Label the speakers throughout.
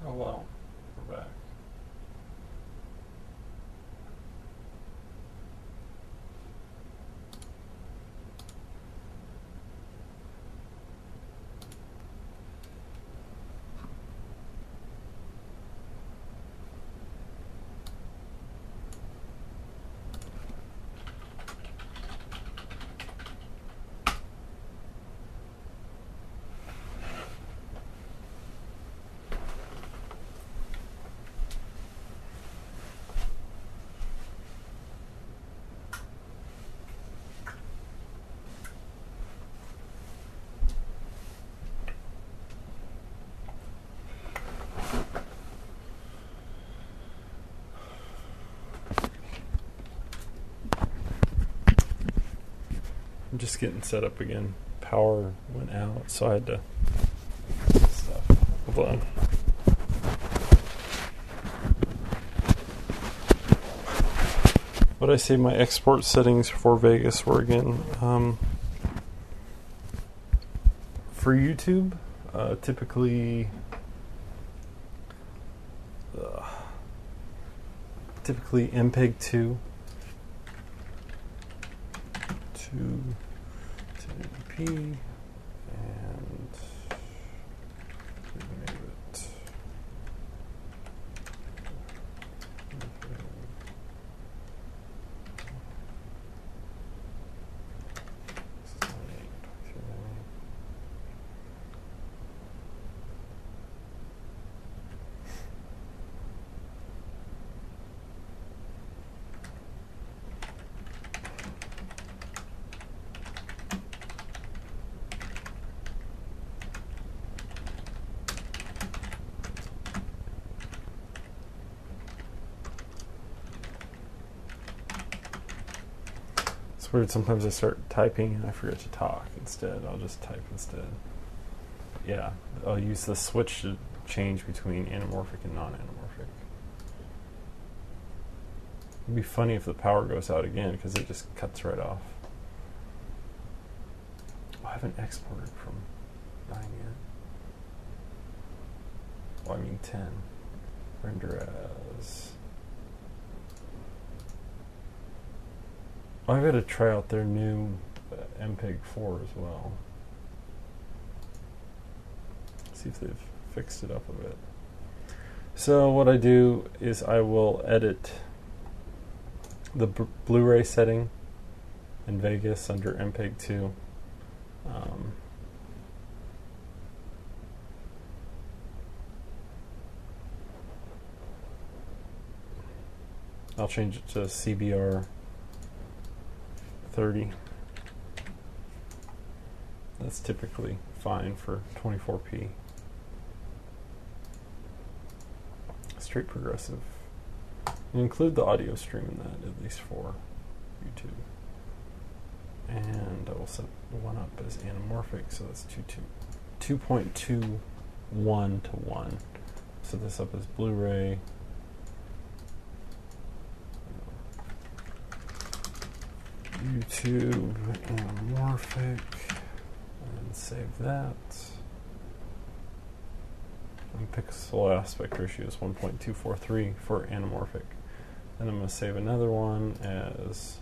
Speaker 1: Oh wow, we're back. I'm just getting set up again. Power went out, so I had to stuff. Hold on. What I say my export settings for Vegas were again. For YouTube, typically MPEG-2 to 1080p, and rename it. It's weird, sometimes I start typing and I forget to talk instead. I'll just type instead. Yeah, I'll use the switch to change between anamorphic and non-anamorphic. It'd be funny if the power goes out again because it just cuts right off. Oh, I haven't exported from 9 yet. Oh, I mean 10. Render as... I've got to try out their new MPEG-4 as well. See if they've fixed it up a bit. So what I do is I will edit the Blu-ray setting in Vegas under MPEG-2. I'll change it to CBR 30. That's typically fine for 24p. Straight progressive. You include the audio stream in that, at least for YouTube. And I will set one up as anamorphic, so that's 2.21 to 1. Set this up as Blu-ray. YouTube anamorphic, and save that. And pixel aspect ratio is 1.243 for anamorphic. And I'm going to save another one as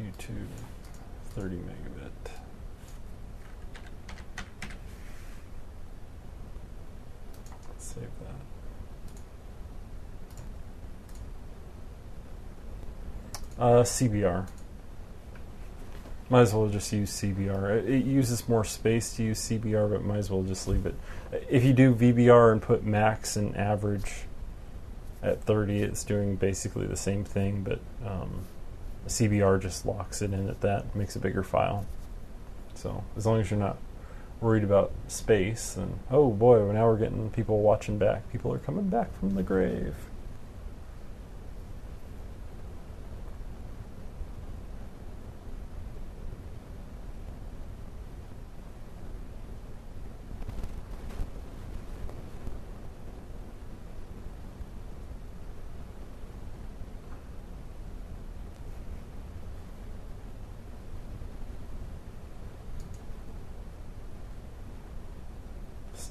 Speaker 1: YouTube 30 megabit. Let's save that. CBR. Might as well just use CBR. It uses more space to use CBR, but might as well just leave it. If you do VBR and put max and average at 30, it's doing basically the same thing, but CBR just locks it in at that, makes a bigger file. So as long as you're not worried about space, then oh boy, now we're getting people watching back. People are coming back from the grave.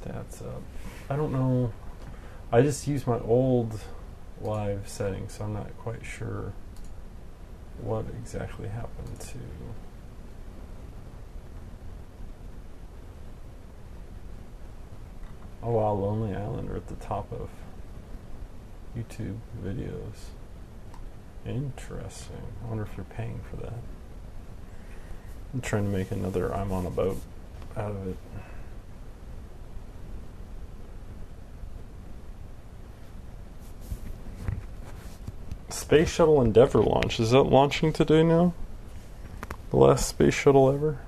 Speaker 1: stats up. I don't know. I just used my old live settings, so I'm not quite sure what exactly happened to. Oh wow, Lonely Island are at the top of YouTube videos. Interesting. I wonder if they're paying for that. I'm trying to make another I'm on a boat out of it. Space Shuttle Endeavour launch. Is that launching today now? The last space shuttle ever?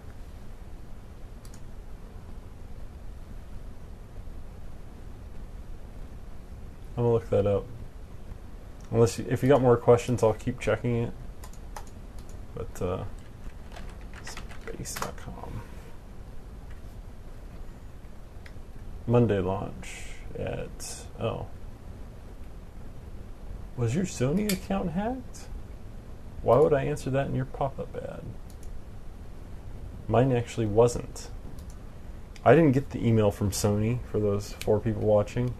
Speaker 1: I'm gonna look that up. Unless if you got more questions, I'll keep checking it. But space.com. Monday launch at Was your Sony account hacked? Why would I answer that in your pop-up ad? Mine actually wasn't. I didn't get the email from Sony for those 4 people watching.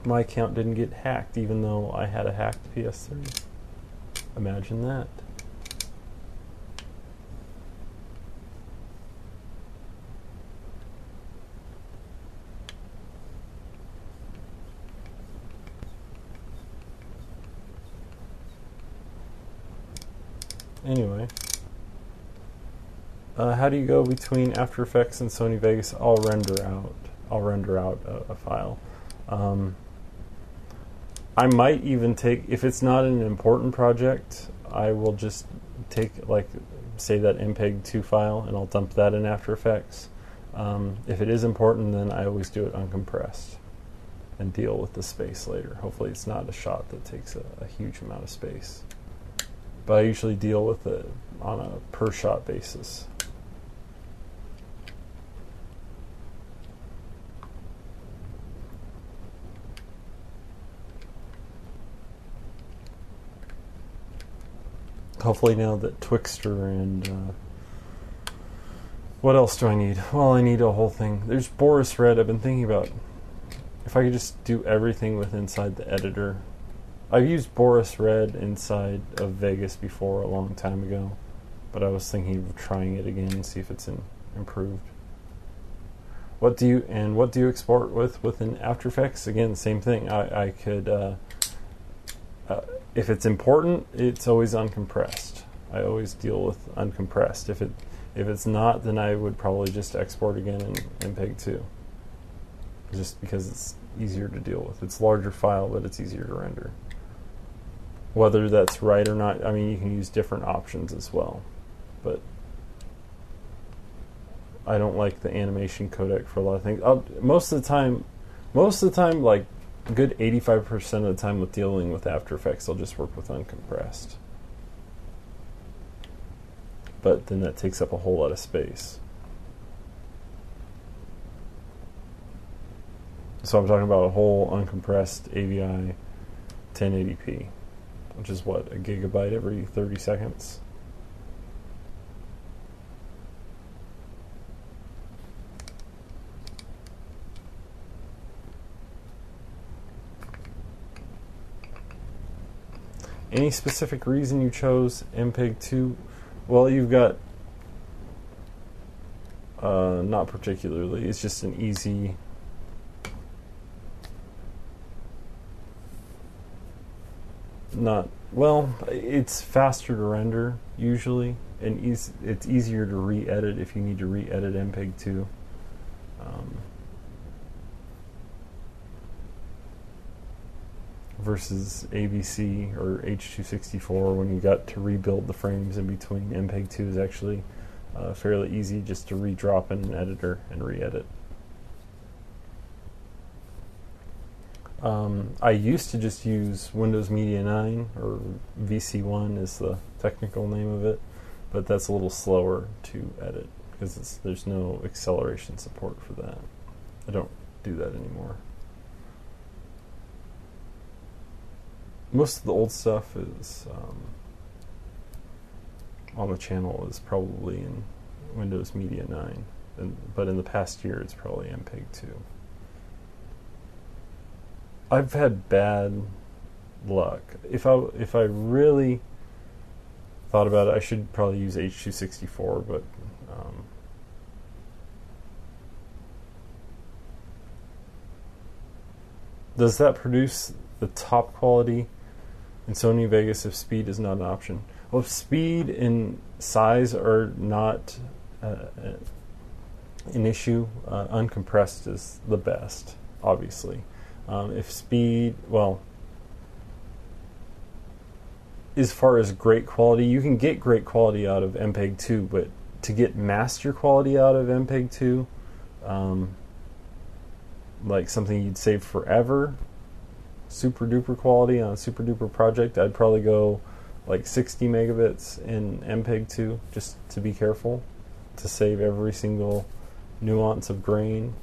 Speaker 1: My account didn't get hacked even though I had a hacked PS3. Imagine that. Anyway, how do you go between After Effects and Sony Vegas? I'll render out a file. I might even take, if it's not an important project, I will just take, like, say that MPEG-2 file, and I'll dump that in After Effects. If it is important, then I always do it uncompressed and deal with the space later. Hopefully it's not a shot that takes a huge amount of space. But I usually deal with it on a per shot basis. Hopefully now that Twixtor and what else do I need? Well, I need a whole thing. There's Boris Red. I've been thinking about if I could just do everything with inside the editor. I've used Boris Red inside of Vegas before a long time ago, but I was thinking of trying it again and see if it's improved. What do you export within After Effects? Again, same thing. I could if it's important, it's always uncompressed. I always deal with uncompressed. If it's not, then I would probably just export again in MPEG-2, just because it's easier to deal with. It's a larger file, but it's easier to render. Whether that's right or not, I mean, you can use different options as well, but I don't like the animation codec for a lot of things. Most of the time, like a good 85% of the time with dealing with After Effects, I'll just work with uncompressed. But then that takes up a whole lot of space. So I'm talking about a whole uncompressed AVI 1080p, which is what, a gigabyte every 30 seconds? Any specific reason you chose MPEG-2? Well, you've got not particularly. It's just an easy. It's faster to render usually, and it's easier to re-edit if you need to re-edit MPEG-2. Versus ABC or H.264, when you got to rebuild the frames in between. MPEG-2 is actually fairly easy just to re-drop in an editor and re-edit. I used to just use Windows Media 9, or VC1 is the technical name of it, but that's a little slower to edit because there's no acceleration support for that. I don't do that anymore. Most of the old stuff is on the channel is probably in Windows Media 9, but in the past year it's probably MPEG-2. I've had bad luck. If I really thought about it, I should probably use H.264, but does that produce the top quality in Sony Vegas if speed is not an option? Well, if speed and size are not an issue, uncompressed is the best, obviously. If speed, well, as far as great quality, you can get great quality out of MPEG-2, but to get master quality out of MPEG-2, like something you'd save forever, super duper quality on a super duper project, I'd probably go like 60 megabits in MPEG-2 just to be careful, to save every single nuance of grain.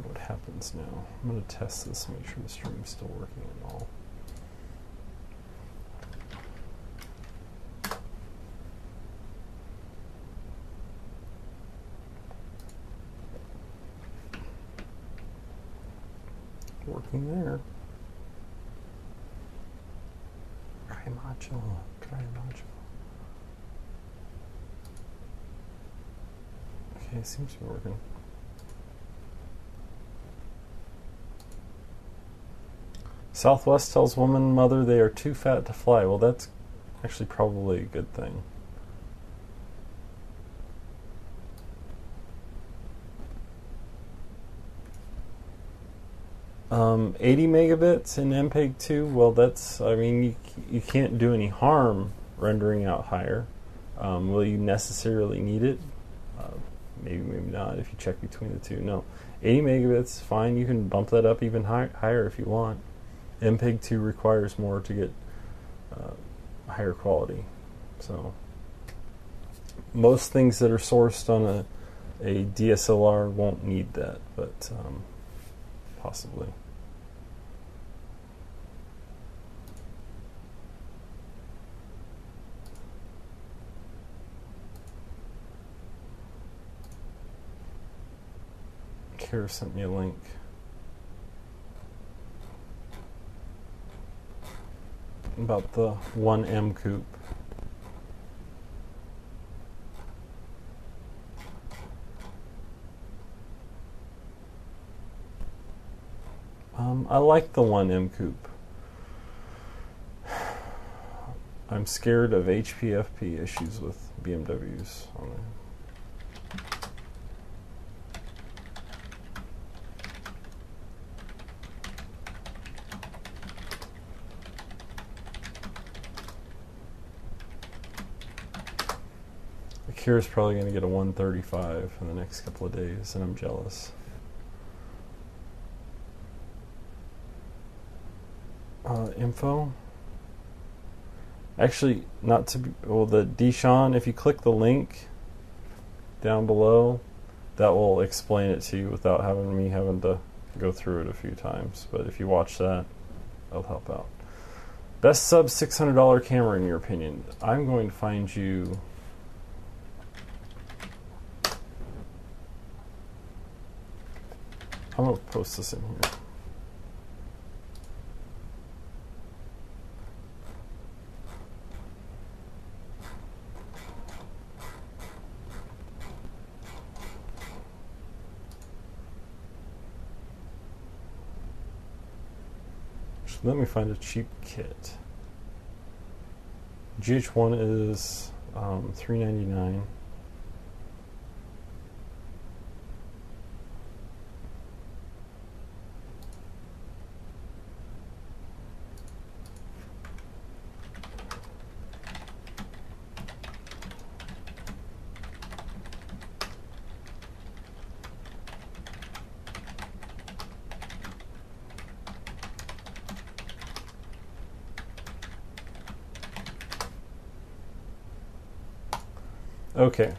Speaker 1: What happens now? I'm going to test this, make sure the stream's still working and all. Working there. Cry macho, cry macho. Okay, it seems to be working. Southwest tells woman mother they are too fat to fly. Well, that's actually probably a good thing. Um, 80 megabits in MPEG-2. Well, that's, I mean, you can't do any harm rendering out higher. Will you necessarily need it? Maybe, maybe not. If you check between the two, no. 80 megabits, fine. You can bump that up even higher if you want. MPEG-2 requires more to get higher quality. So most things that are sourced on a DSLR won't need that, but possibly. Kara sent me a link. About the 1M coupe. I like the 1M coupe. I'm scared of HPFP issues with BMWs on it. Kira's probably going to get a 135 in the next couple of days, and I'm jealous. Info? Actually, not to be, well, the Deshawn, if you click the link down below, that will explain it to you without having to go through it a few times. But if you watch that, that'll help out. Best sub $600 camera in your opinion? I'm going to find you. I'm going to post this in here. Let me find a cheap kit. GH1 is $399. Okay.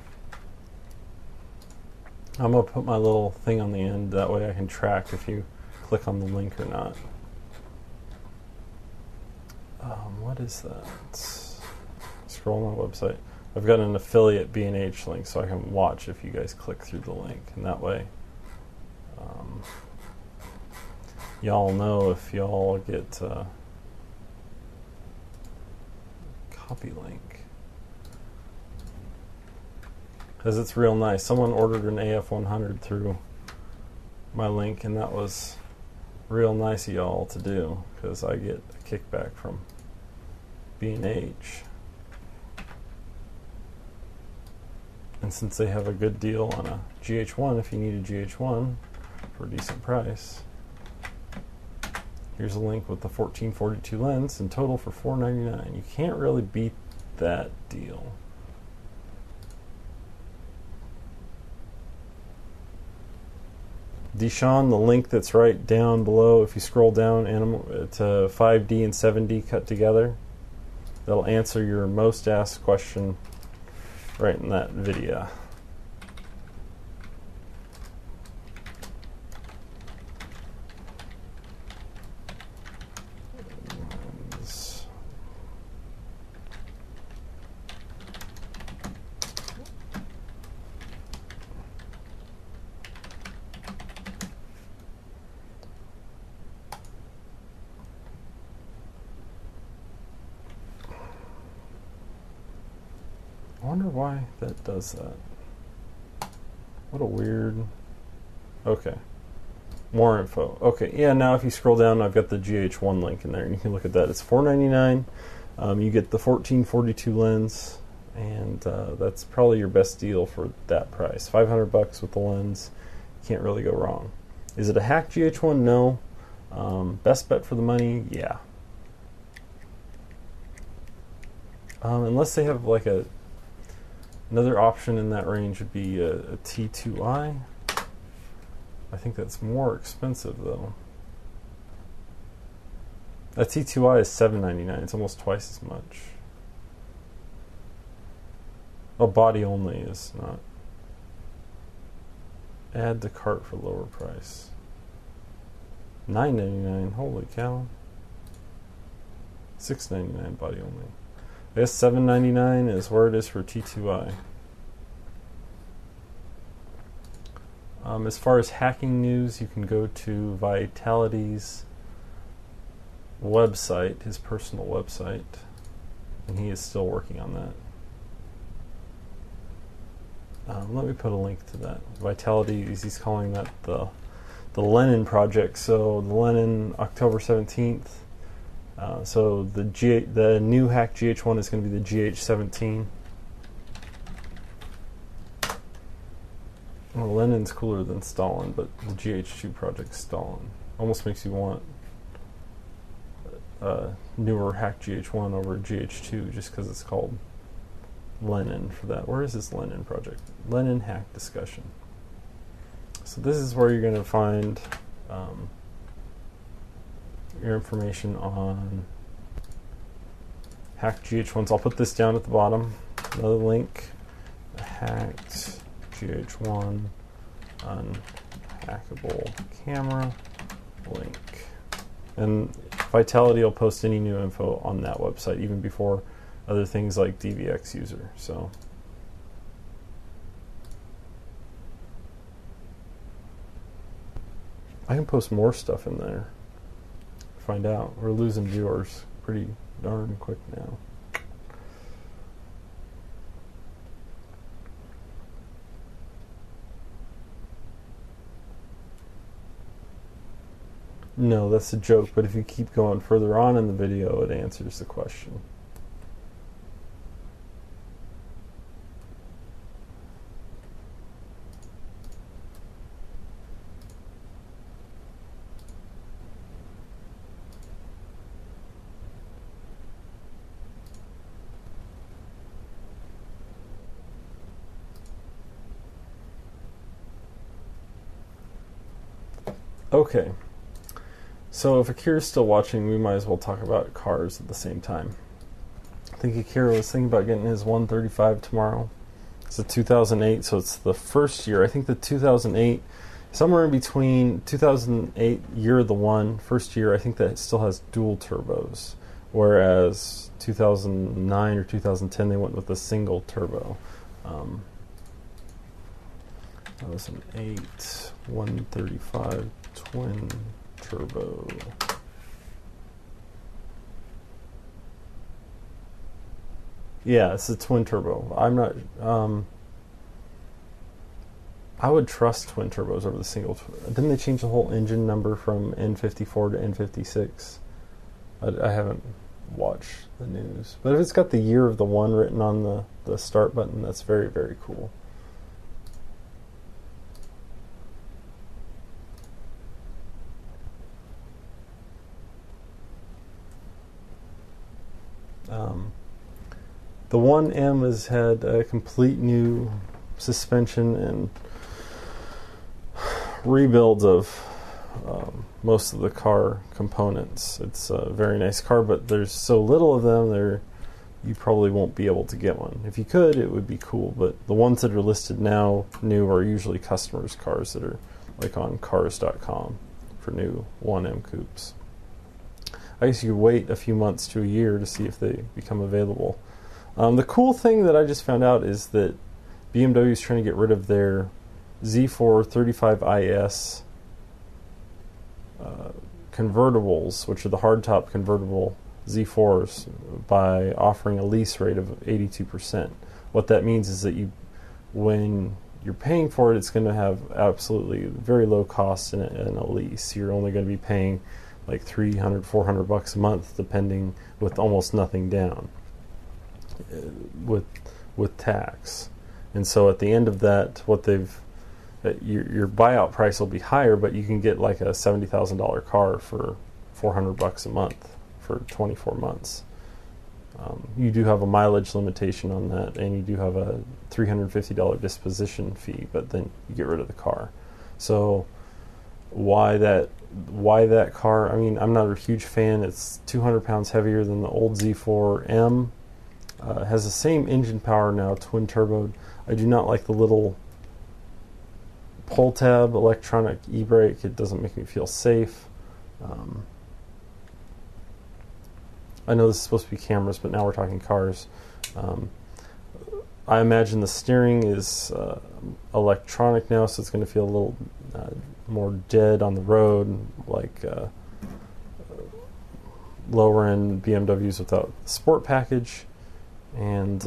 Speaker 1: I'm going to put my little thing on the end, that way I can track if you click on the link or not. What is that? Scroll on my website. I've got an affiliate B&H link so I can watch if you guys click through the link, and that way y'all know if y'all get copy link. Because it's real nice. Someone ordered an AF100 through my link, and that was real nice of y'all to do, because I get a kickback from B&H. And since they have a good deal on a GH1, if you need a GH1 for a decent price, here's a link with the 1442 lens in total for $4.99. You can't really beat that deal. Deshaun, the link that's right down below, if you scroll down to 5D and 7D cut together, that'll answer your most asked question right in that video. I wonder why that does that. What a weird... Okay. More info. Okay, yeah, now if you scroll down, I've got the GH1 link in there, and you can look at that. It's $4.99. You get the 1442 lens, and that's probably your best deal for that price. $500 with the lens. Can't really go wrong. Is it a hack GH1? No. Best bet for the money? Yeah. Unless they have like another option in that range would be a T2i. I think that's more expensive though. A T2i is $7.99. It's almost twice as much. Oh, body only is not. Add to cart for lower price. $9.99. Holy cow. $6.99 body only. I guess $7.99 is where it is for T2i. As far as hacking news, you can go to Vitality's website, his personal website, and he is still working on that. Let me put a link to that. Vitality, he's calling that the Lenin project. So the Lenin, October 17th. So the new hack GH1 is going to be the GH17. Well, Lenin's cooler than Stalin, but the GH2 project's Stalin. Almost makes you want newer hack GH1 over GH2 just because it's called Lenin for that. Where is this Lenin project? Lenin hack discussion. So this is where you're going to find your information on hacked GH1s. I'll put this down at the bottom. Another link. Hacked GH1 unhackable camera link. And Vitality will post any new info on that website even before other things like DVX user. So I can post more stuff in there. Find out. We're losing viewers pretty darn quick now. No, that's a joke, but if you keep going further on in the video, it answers the question. Okay. So if Akira's still watching, we might as well talk about cars at the same time. I think Akira was thinking about getting his 135 tomorrow. It's a 2008, so it's the first year. I think the 2008, somewhere in between 2008 year of the one, first year, I think that it still has dual turbos, whereas 2009 or 2010 they went with a single turbo. That was an 135 twin turbo. Yeah, it's a twin turbo. I'm not. I would trust twin turbos over the single. Didn't they change the whole engine number from N54 to N56? I haven't watched the news, but if it's got the year of the one written on the start button, that's very, very cool. The 1M has had a complete new suspension and rebuilds of most of the car components. It's a very nice car, but there's so little of them, you probably won't be able to get one. If you could, it would be cool, but the ones that are listed now new are usually customers' cars that are like on cars.com for new 1M coupes. I guess you could wait a few months to a year to see if they become available. The cool thing that I just found out is that BMW is trying to get rid of their Z4 35IS convertibles, which are the hardtop convertible Z4s, by offering a lease rate of 82%. What that means is that when you're paying for it, it's going to have absolutely very low costs in a lease. You're only going to be paying like $300, $400 a month, depending, with almost nothing down, with tax. And so at the end of that, your buyout price will be higher, but you can get like a $70,000 car for $400 a month for 24 months. You do have a mileage limitation on that, and you do have a $350 disposition fee, but then you get rid of the car. So why that car? I mean, I'm not a huge fan. It's 200 pounds heavier than the old Z4M. Has the same engine power now, twin turboed. I do not like the little pull tab electronic e-brake. It doesn't make me feel safe. I know this is supposed to be cameras, but now we're talking cars. I imagine the steering is electronic now, so it's going to feel a little more dead on the road, like lower end BMWs without the sport package. And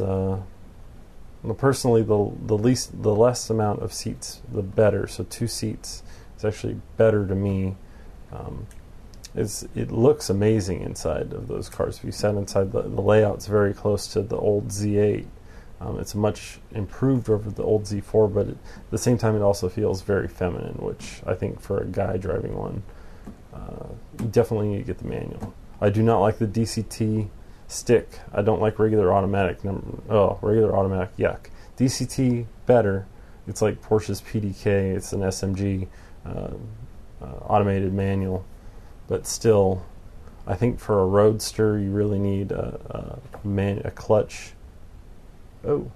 Speaker 1: personally, the less amount of seats, the better. So 2 seats is actually better to me. It looks amazing inside of those cars. If you sat inside, the layout's very close to the old Z8. It's much improved over the old Z4, but at the same time, it also feels very feminine, which I think for a guy driving one, you definitely need to get the manual. I do not like the DCT stick. I don't like regular automatic. Regular automatic, yuck. DCT, better. It's like Porsche's PDK. It's an SMG automated manual. But still, I think for a roadster, you really need a clutch. Oh.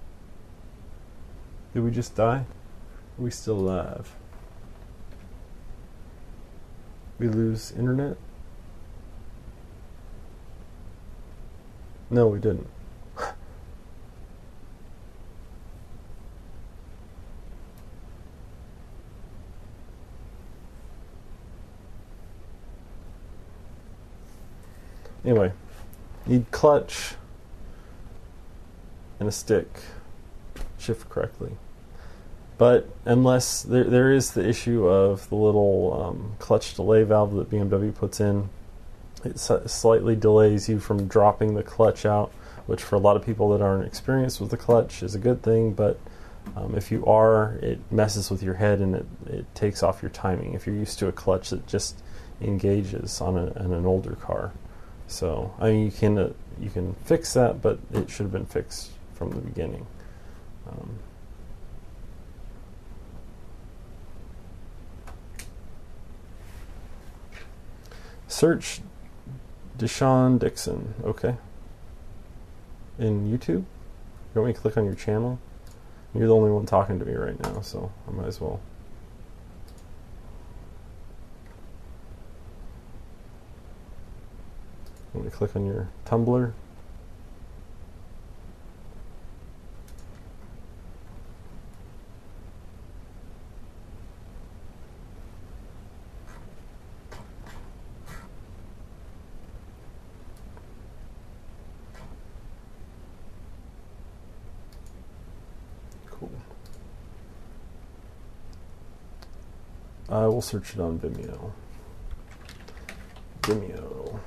Speaker 1: Did we just die? Are we still alive? We lose internet? No, we didn't. Anyway, need clutch and a stick, shift correctly. But unless there is the issue of the little clutch delay valve that BMW puts in, it slightly delays you from dropping the clutch out, which for a lot of people that aren't experienced with the clutch is a good thing, but if you are, it messes with your head and it takes off your timing if you're used to a clutch that just engages on an older car. So I mean, you can fix that, but it should have been fixed from the beginning. Search Deshaun Dixon, okay. In YouTube? You want me to click on your channel? You're the only one talking to me right now, so I might as well. I'm going to click on your Tumblr. Cool. I will search it on Vimeo. Vimeo.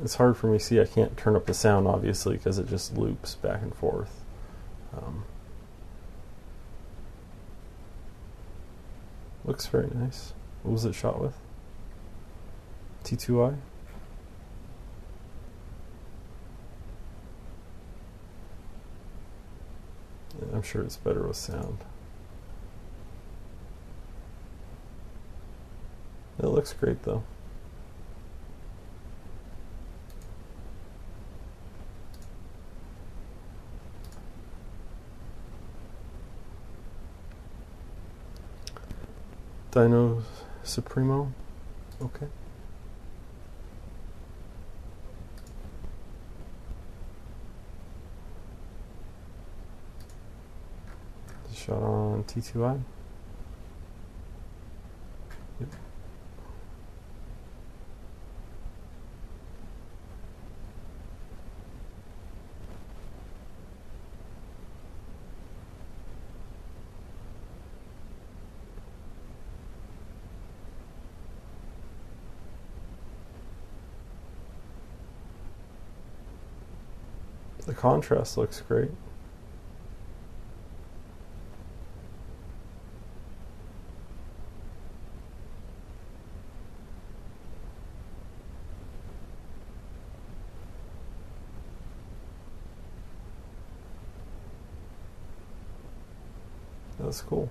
Speaker 1: It's hard for me to see. I can't turn up the sound, obviously, because it just loops back and forth. Looks very nice. What was it shot with? T2i? Yeah, I'm sure it's better with sound. It looks great, though. Dino Supremo, okay. Shot on T2i. Yep. The contrast looks great. That's cool.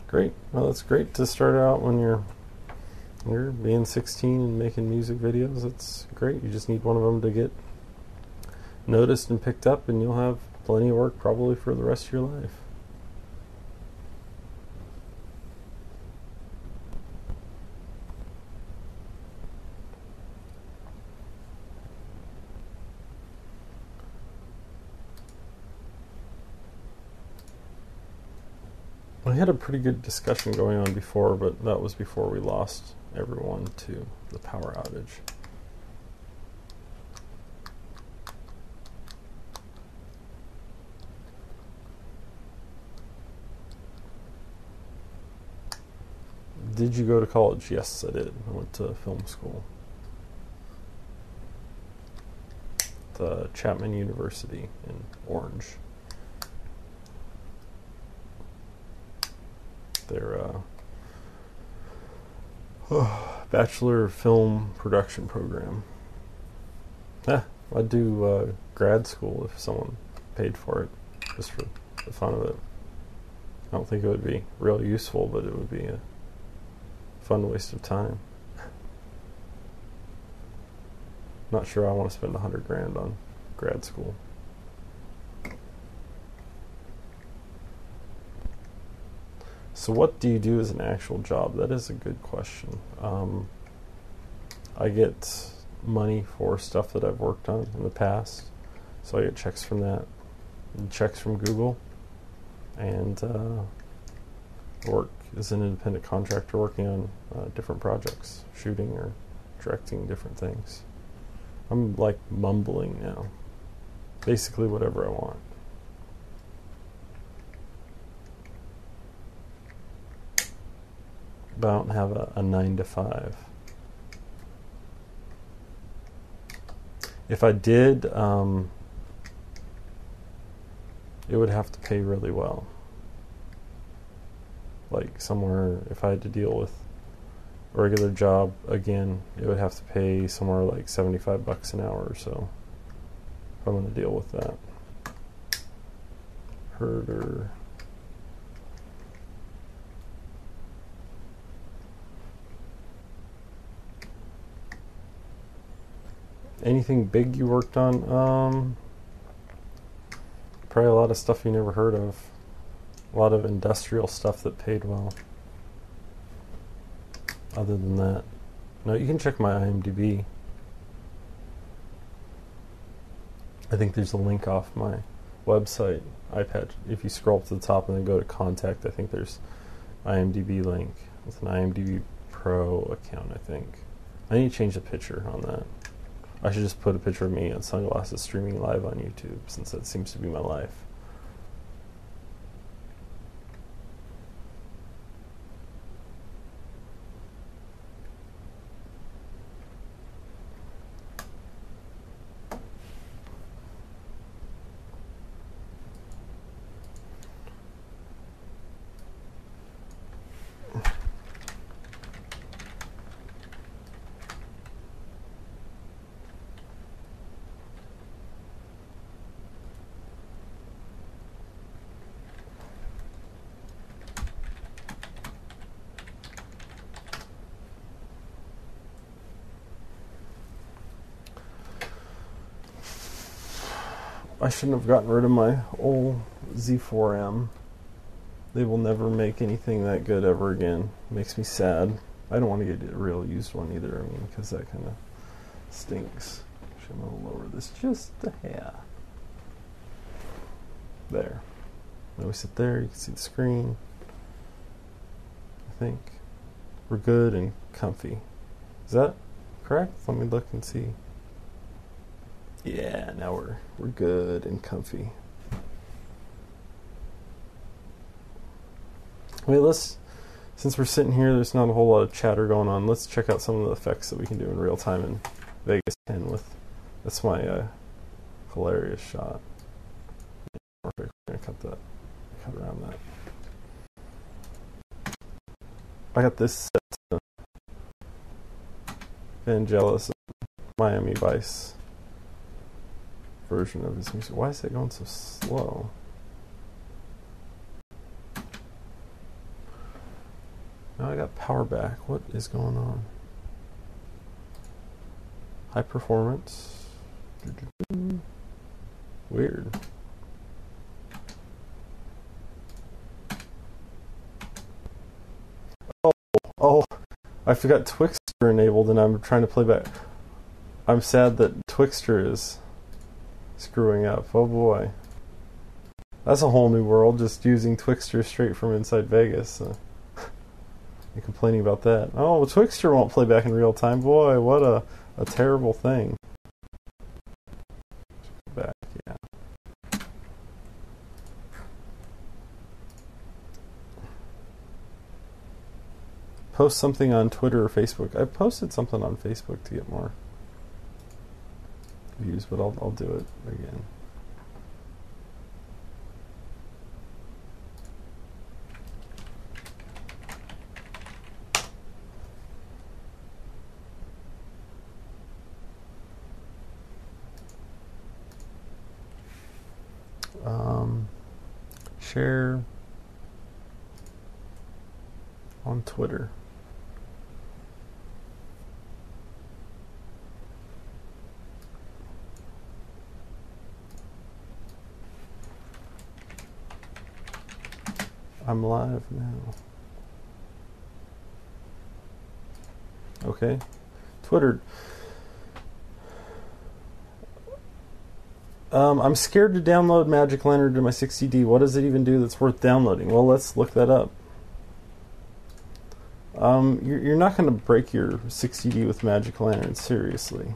Speaker 1: Great. Well, that's great to start out when you're being 16 and making music videos. It's great. You just need one of them to get noticed and picked up, and you'll have plenty of work probably for the rest of your life. I had a pretty good discussion going on before, but that was before we lost everyone to the power outage. Did you go to college? Yes, I did. I went to film school. The Chapman University in Orange. Their Bachelor of Film Production program. I'd do grad school if someone paid for it, just for the fun of it. I don't think it would be real useful, but it would be a fun waste of time. Not sure I want to spend $100,000 on grad school. So what do you do as an actual job? That is a good question. I get money for stuff that I've worked on in the past. So I get checks from that, and checks from Google, and work as an independent contractor working on different projects, shooting or directing different things. I'm like mumbling now. Basically whatever I want. But I don't have a 9 to 5. If I did, it would have to pay really well. Like somewhere, if I had to deal with a regular job again, it would have to pay somewhere like $75 an hour or so if I'm going to deal with that. Herder. Anything big you worked on? Probably a lot of stuff you never heard of. A lot of industrial stuff that paid well. Other than that, no, you can check my IMDb. I think there's a link off my website, Eyepatch. If you scroll up to the top and then go to contact, I think there's IMDb link. It's an IMDb Pro account, I think. I need to change the picture on that. I should just put a picture of me on sunglasses streaming live on YouTube, since that seems to be my life. I shouldn't have gotten rid of my old Z4M. They will never make anything that good ever again. Makes me sad. I don't want to get a real used one either, I mean, because that kind of stinks. Actually, I'm going to lower this just a hair. There. Now we sit there, you can see the screen. I think we're good and comfy. Is that correct? Let me look and see. Yeah, now we're good and comfy. Wait, since we're sitting here, there's not a whole lot of chatter going on. Let's check out some of the effects that we can do in real time in Vegas 10 with. That's my hilarious shot. Perfect. We're gonna cut around that. I got this set Vangelis Miami Vice version of his music. Why is it going so slow? Now I got power back. What is going on? High performance. Weird. Oh, I forgot Twixtor enabled and I'm trying to play back. I'm sad that Twixtor is screwing up. Oh boy. That's a whole new world, just using Twixtor straight from inside Vegas. You're complaining about that. Oh, Twixtor won't play back in real time. Boy, what a terrible thing. Back, yeah. Post something on Twitter or Facebook. I posted something on Facebook to get more views, but I'll do it again. Share on Twitter. I'm live now. Okay. Twitter. I'm scared to download Magic Lantern to my 60D. What does it even do that's worth downloading? Well, let's look that up. You're not going to break your 60D with Magic Lantern, seriously.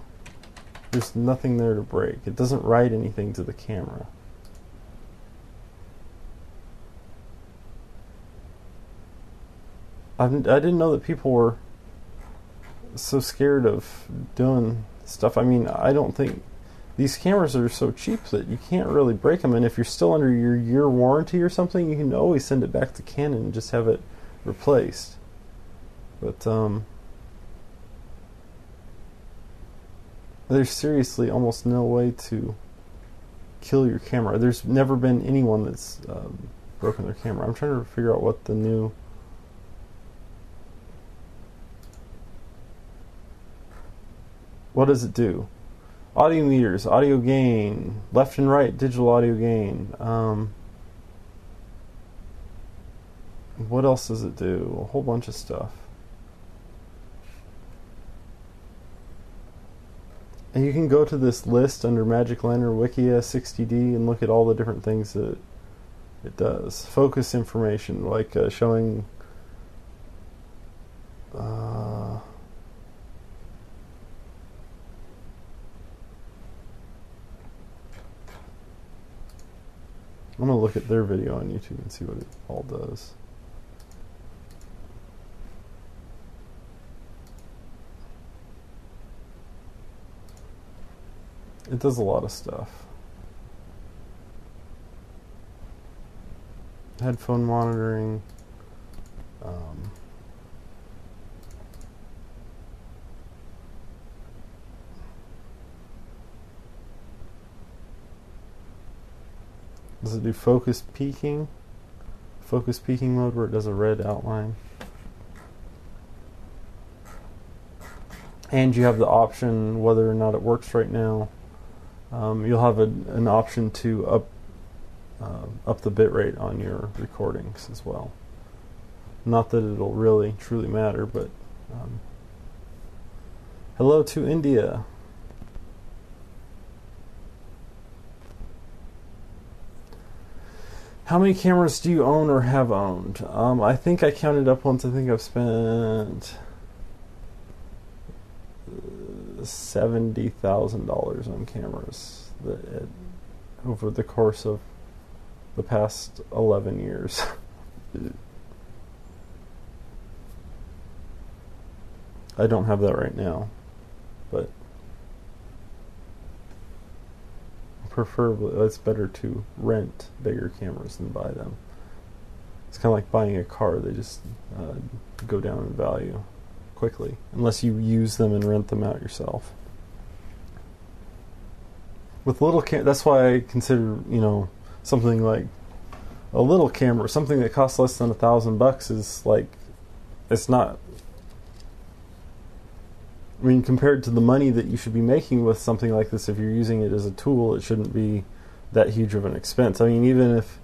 Speaker 1: There's nothing there to break. It doesn't write anything to the camera. I didn't know that people were so scared of doing stuff. I mean, I don't think these cameras are so cheap that you can't really break them, and if you're still under your year warranty or something, you can always send it back to Canon and just have it replaced. But there's seriously almost no way to kill your camera. There's never been anyone that's broken their camera. I'm trying to figure out what the new... What does it do? Audio meters, audio gain, left and right digital audio gain. What else does it do? A whole bunch of stuff. And you can go to this list under Magic Lantern Wikia 60D and look at all the different things that it does. Focus information, like showing I'm going to look at their video on YouTube and see what it all does. It does a lot of stuff. Headphone monitoring. Does it do focus peaking? Focus peaking mode where it does a red outline. And you have the option whether or not it works right now. You'll have an option to up the bitrate on your recordings as well. Not that it'll really truly matter, but hello to India. How many cameras do you own or have owned? I think I counted up once. I think I've spent $70,000 on cameras over the course of the past 11 years. I don't have that right now, but preferably it's better to rent bigger cameras than buy them. It's kind of like buying a car. They just go down in value quickly unless you use them and rent them out yourself. With little that's why I consider, something like a little camera, something that costs less than $1,000 is like, it's not, I mean, compared to the money that you should be making with something like this, if you're using it as a tool, it shouldn't be that huge of an expense. I mean, even if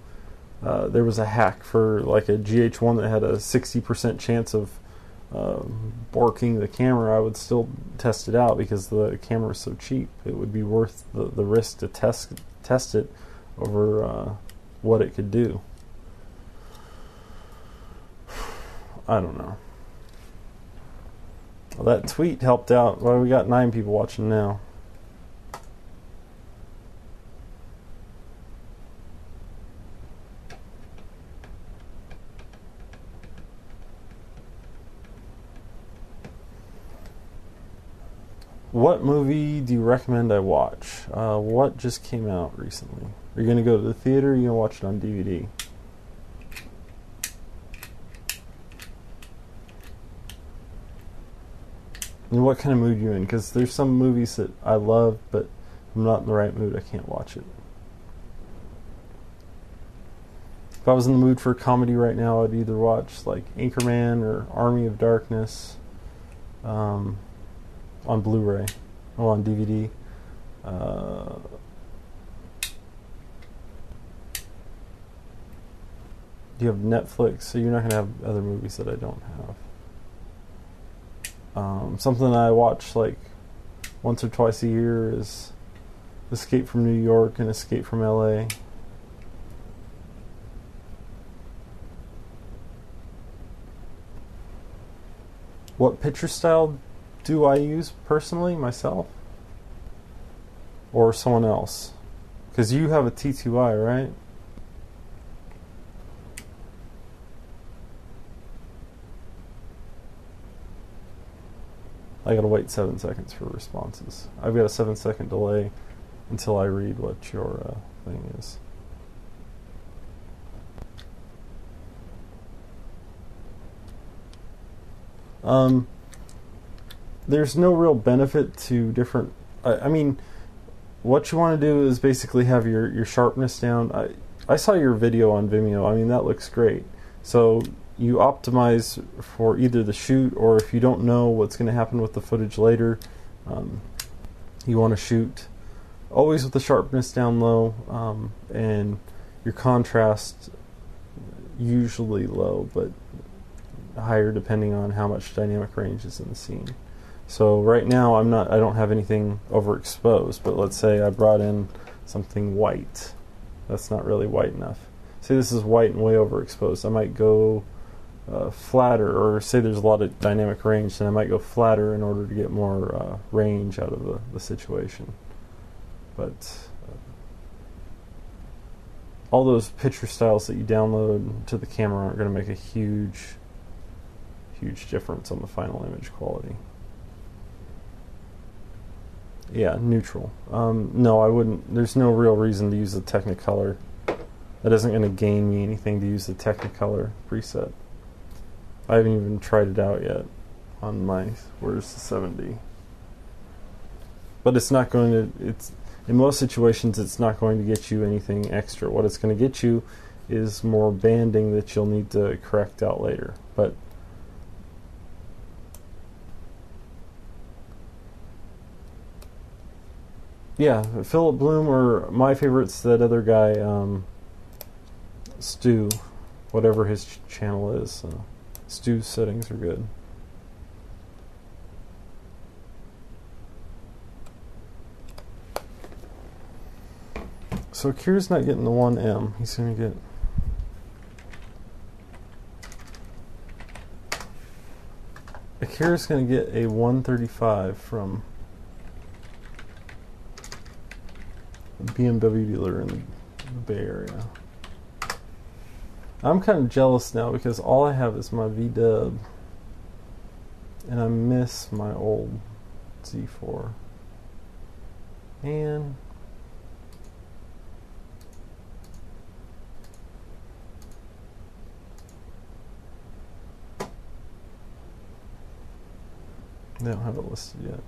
Speaker 1: there was a hack for like a GH1 that had a 60% chance of borking the camera, I would still test it out because the camera is so cheap. It would be worth the risk to test it over what it could do. I don't know. Well, that tweet helped out. Well, we got 9 people watching now. What movie do you recommend I watch? What just came out recently? Are you going to go to the theater or are you going to watch it on DVD? And what kind of mood you're in? Because there's some movies that I love, but if I'm not in the right mood, I can't watch it. If I was in the mood for a comedy right now, I'd either watch like Anchorman or Army of Darkness on Blu-ray or on DVD. Do you have Netflix? So you're not going to have other movies that I don't have. Something I watch like once or twice a year is Escape from New York and Escape from LA. What picture style do I use personally, myself? Or someone else? Because you have a T2i, right? I gotta wait 7 seconds for responses. I've got a 7-second delay until I read what your thing is. There's no real benefit to different. I mean, what you want to do is basically have your sharpness down. I saw your video on Vimeo. I mean, that looks great. So you optimize for either the shoot, or if you don't know what's going to happen with the footage later, you want to shoot always with the sharpness down low, and your contrast usually low, but higher depending on how much dynamic range is in the scene. So right now I don't have anything overexposed, but let's say I brought in something white. That's not really white enough. Say this is white and way overexposed. I might go flatter, or say there's a lot of dynamic range, then I might go flatter in order to get more range out of the situation. But all those picture styles that you download to the camera aren't going to make a huge difference on the final image quality. Yeah, neutral. No, I wouldn't. There's no real reason to use the Technicolor. That isn't going to gain me anything to use the Technicolor preset. I haven't even tried it out yet on my, where's the 7D? But it's not going to, in most situations it's not going to get you anything extra. What it's going to get you is more banding that you'll need to correct out later. But yeah, Philip Bloom, or my favorite's that other guy, Stu, whatever his channel is. Stu's settings are good. So Kier's not getting the 1M. He's going to get... Akira's going to get a 135 from a BMW dealer in the Bay Area. I'm kind of jealous now because all I have is my V-dub, and I miss my old Z4. And they don't have it listed yet.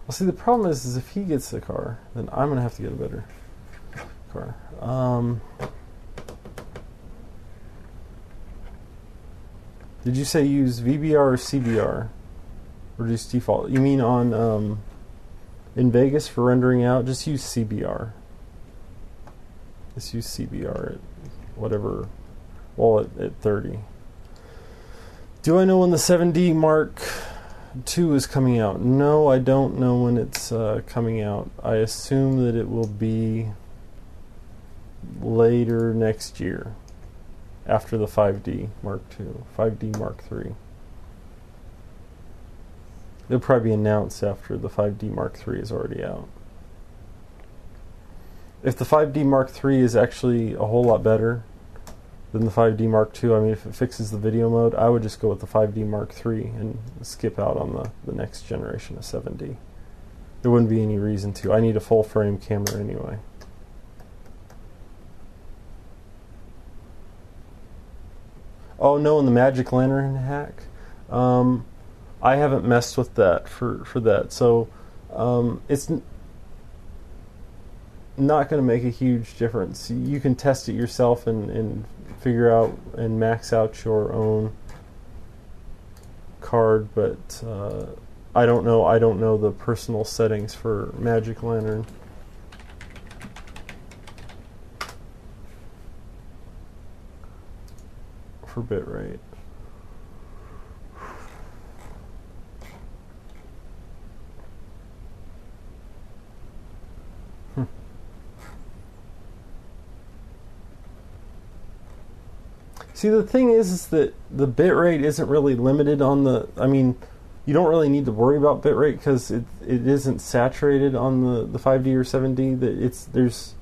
Speaker 1: Well, see, the problem is if he gets the car, then I'm going to have to get a better car. Did you say use VBR or CBR? Or just default? You mean on in Vegas for rendering out? Just use CBR. Just use CBR at whatever, well, at 30. Do I know when the 7D Mark II is coming out? No, I don't know when it's coming out. I assume that it will be later next year, after the 5D Mark II, 5D Mark III. It'll probably be announced after the 5D Mark III is already out. If the 5D Mark III is actually a whole lot better than the 5D Mark II, I mean, if it fixes the video mode, I would just go with the 5D Mark III and skip out on the next generation of 7D. There wouldn't be any reason to. I need a full frame camera anyway. Oh no, and the Magic Lantern hack? I haven't messed with that for that. So it's not going to make a huge difference. You can test it yourself and figure out and max out your own card, but I don't know the personal settings for Magic Lantern. For bitrate. See, the thing is that the bitrate isn't really limited on the, I mean, you don't really need to worry about bitrate because it isn't saturated on the 5D or 7D. There's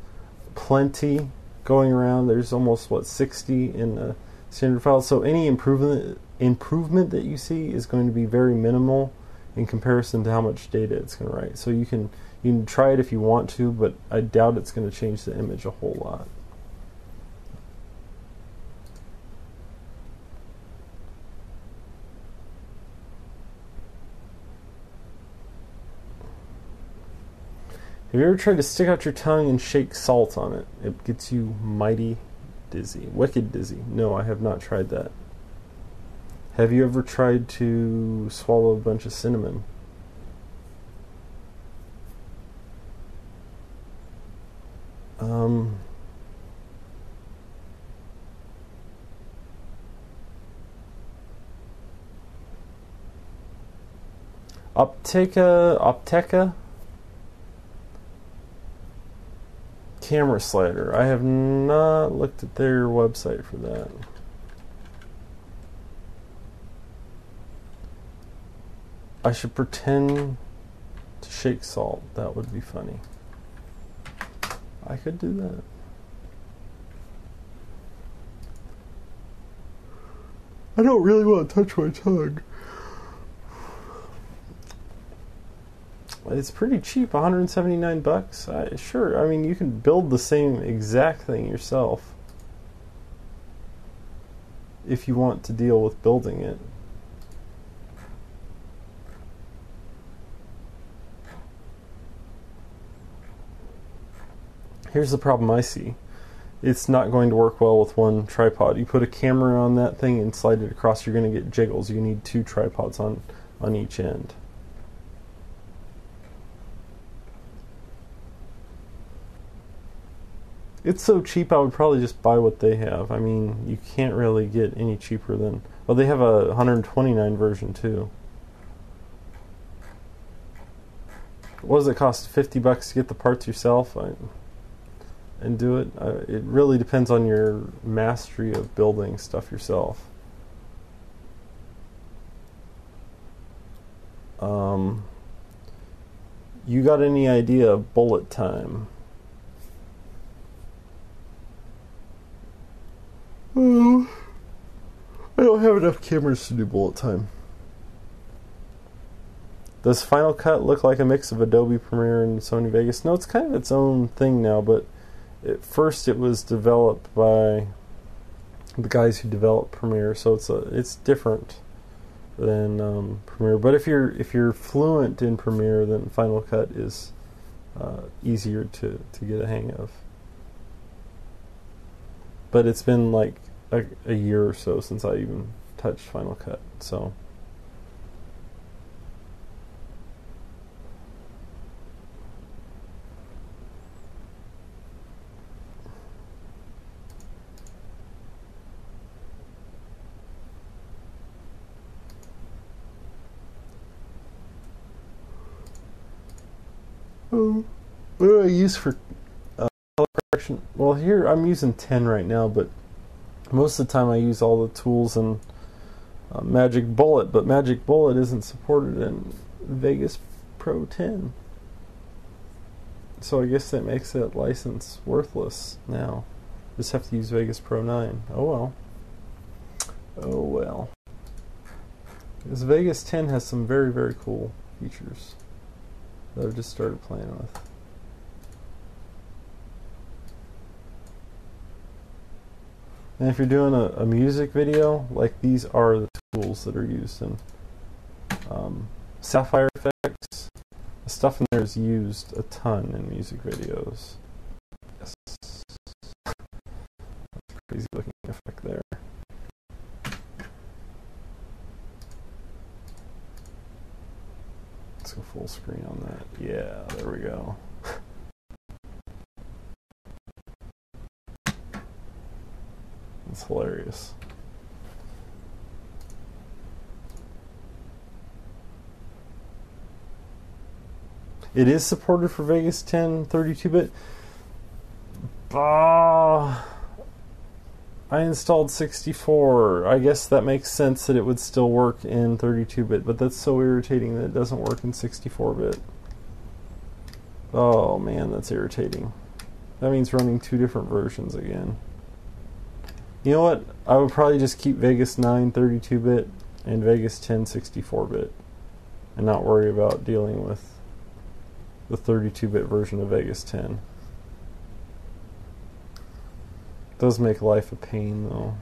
Speaker 1: plenty going around. There's almost, what, 60 in the standard file. So any improvement improvement that you see is going to be very minimal in comparison to how much data it's going to write. So you can try it if you want to, but I doubt it's going to change the image a whole lot. Have you ever tried to stick out your tongue and shake salt on it? It gets you mighty dizzy. Wicked dizzy. No, I have not tried that. Have you ever tried to swallow a bunch of cinnamon? Opteka camera slider. I have not looked at their website for that. I should pretend to shake salt. That would be funny. I could do that. I don't really want to touch my tongue. It's pretty cheap, 179 bucks. Sure, I mean, you can build the same exact thing yourself if you want to deal with building it. Here's the problem I see. It's not going to work well with one tripod. You put a camera on that thing and slide it across, you're going to get jiggles. You need two tripods on each end. It's so cheap, I would probably just buy what they have. I mean, you can't really get any cheaper than... Well, they have a 129 version, too. What does it cost? 50 bucks to get the parts yourself? And do it? It really depends on your mastery of building stuff yourself. You got any idea of bullet time? I don't have enough cameras to do bullet time. Does Final Cut look like a mix of Adobe Premiere and Sony Vegas? No, it's kind of its own thing now, but at first it was developed by the guys who developed Premiere, so it's different than Premiere. But if you're fluent in Premiere, then Final Cut is easier to get a hang of. But it's been like a year or so since I even touched Final Cut, so. What do I use for color correction? Well, here I'm using 10 right now, but most of the time I use all the tools in Magic Bullet, but Magic Bullet isn't supported in Vegas Pro 10. So I guess that makes that license worthless now. Just have to use Vegas Pro 9. Oh well. Oh well. Because Vegas 10 has some very, very cool features that I've just started playing with. And if you're doing a music video, like, these are the tools that are used in Sapphire effects. The stuff in there is used a ton in music videos. Yes. That's a crazy looking effect there. Let's go full screen on that. Yeah, there we go. It's hilarious. It is supported for Vegas 10 32-bit. I installed 64. I guess that makes sense that it would still work in 32-bit, but that's so irritating that it doesn't work in 64-bit. Oh man, that's irritating. That means running two different versions again. You know what? I would probably just keep Vegas 9 32-bit and Vegas 10 64-bit and not worry about dealing with the 32-bit version of Vegas 10. It does make life a pain though.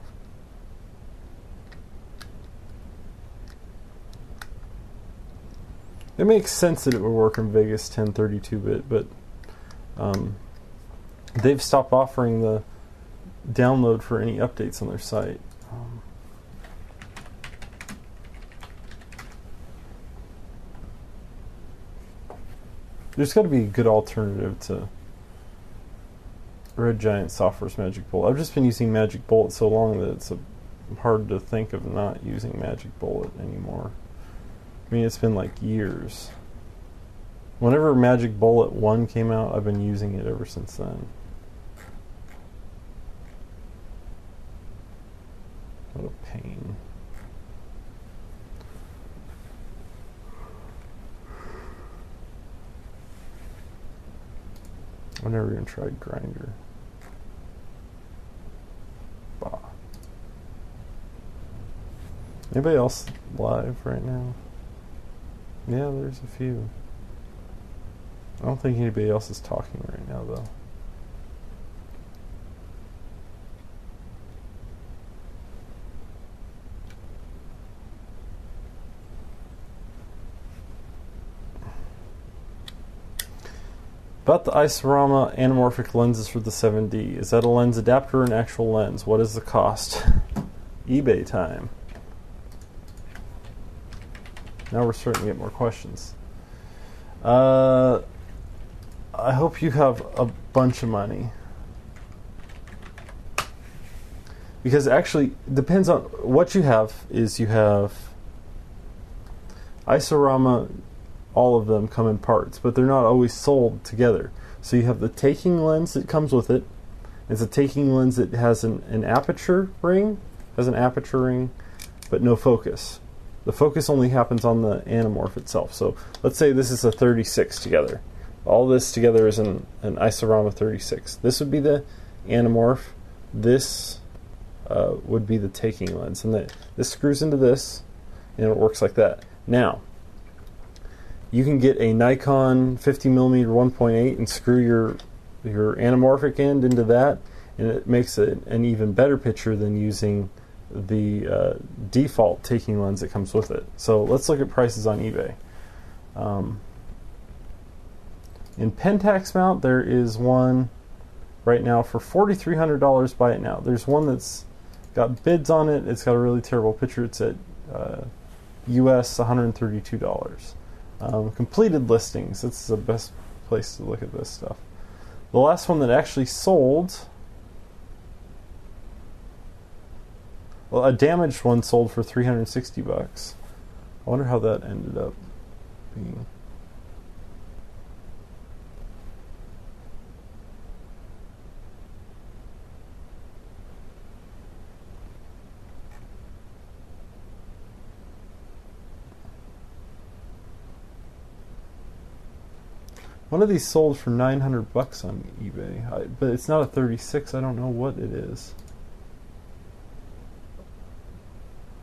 Speaker 1: It makes sense that it would work in Vegas 10 32-bit, but they've stopped offering the download for any updates on their site. There's got to be a good alternative to Red Giant Software's Magic Bullet. I've just been using Magic Bullet so long that it's hard to think of not using Magic Bullet anymore. I mean, it's been like years. Whenever Magic Bullet 1 came out, I've been using it ever since then. What a pain. I've never even tried Grinder. Bah. Anybody else live right now? Yeah, there's a few. I don't think anybody else is talking right now, though. About the Isorama anamorphic lenses for the 7D. Is that a lens adapter or an actual lens? What is the cost? eBay time. Now we're starting to get more questions. I hope you have a bunch of money. Because actually, it depends on what you have. Is you have Isorama, all of them come in parts, but they're not always sold together. So you have the taking lens that comes with it. It's a taking lens that has an aperture ring, but no focus. The focus only happens on the anamorph itself. So let's say this is a 36 together. All this together is an Isorama 36. This would be the anamorph. This would be the taking lens. And this screws into this, and it works like that. Now, you can get a Nikon 50mm 1.8 and screw your anamorphic end into that, and it makes an even better picture than using the default taking lens that comes with it. So let's look at prices on eBay. In Pentax mount, there is one right now for $4,300. Buy it now. There's one that's got bids on it. It's got a really terrible picture. It's at US $132. Completed listings. That's the best place to look at this stuff. The last one that actually sold, well, a damaged one sold for $360. I wonder how that ended up being. One of these sold for $900 on eBay, but it's not a 36. I don't know what it is.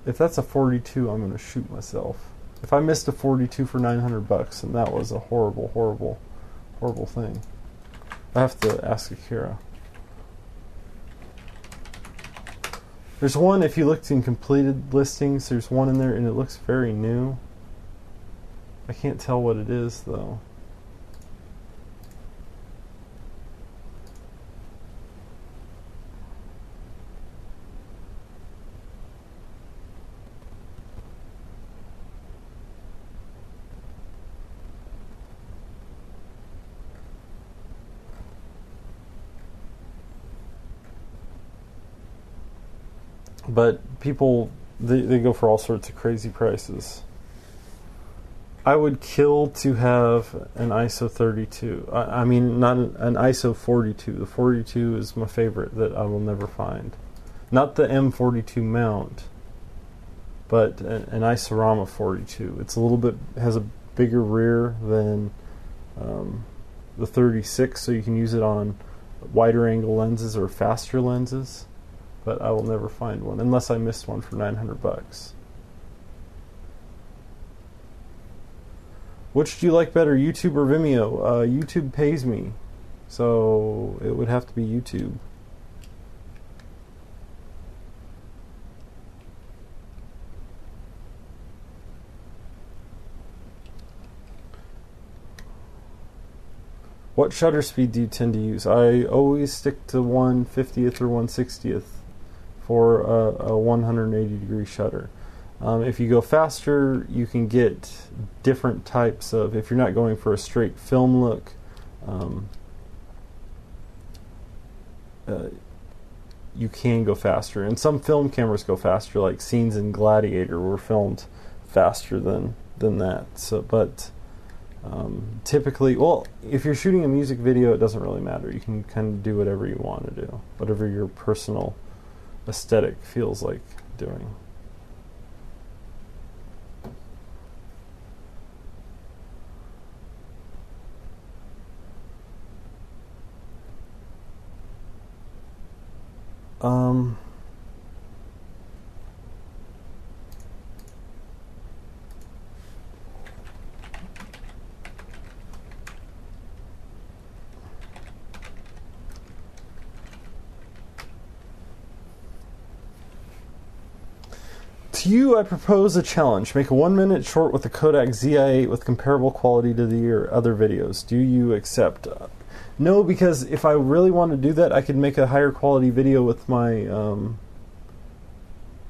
Speaker 1: If that's a 42, I'm going to shoot myself. If I missed a 42 for $900, then that was a horrible, horrible, horrible thing. I have to ask Akira. There's one, if you looked in completed listings, there's one in there and it looks very new. I can't tell what it is though. But people, they go for all sorts of crazy prices. I would kill to have an ISO 32. I mean, not an ISO 42. The 42 is my favorite that I will never find. Not the M42 mount, but an Isorama 42. It's a little bit, has a bigger rear than the 36, so you can use it on wider angle lenses or faster lenses. but I will never find one unless I missed one for 900 bucks. Which do you like better, YouTube or Vimeo? YouTube pays me, so it would have to be YouTube. What shutter speed do you tend to use? I always stick to 1/50th or 1/60th for a 180 degree shutter. If you go faster, you can get different types of, if you're not going for a straight film look, you can go faster. And some film cameras go faster, like scenes in Gladiator were filmed faster than that. So, but typically, well, if you're shooting a music video, it doesn't really matter. You can kind of do whatever you want to do, whatever your personal aesthetic feels like doing. To you, I propose a challenge. Make a 1-minute short with a Kodak ZI-8 with comparable quality to your other videos. Do you accept? No, because if I really want to do that, I could make a higher quality video with my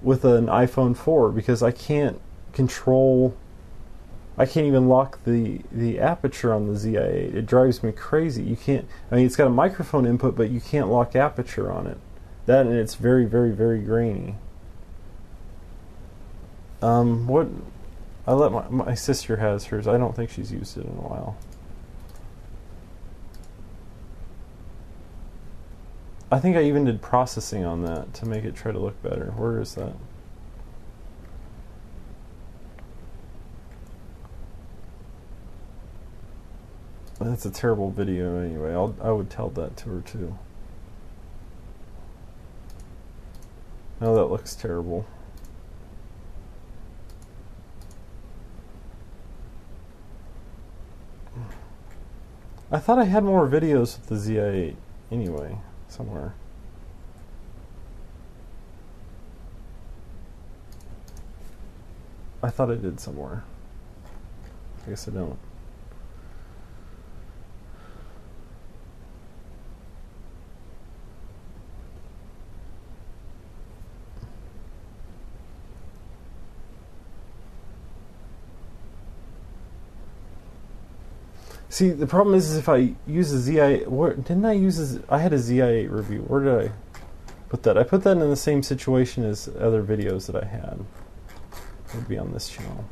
Speaker 1: with an iPhone 4, because I can't control. I can't even lock the aperture on the ZI-8. It drives me crazy. You can't. I mean, it's got a microphone input, but you can't lock aperture on it. That, and it's very, very, very grainy. What? I let my sister has hers. I don't think she's used it in a while. I think I even did processing on that to make it try to look better. Where is that? That's a terrible video anyway. I would tell that to her too. Oh, that looks terrible. I thought I had more videos with the ZI-8 anyway, somewhere. I thought I did somewhere. I guess I don't. See, the problem is if I use a ZI-8, where didn't I use I had a ZI-8 review. Where did I put that? I put that in the same situation as other videos that I had. It would be on this channel.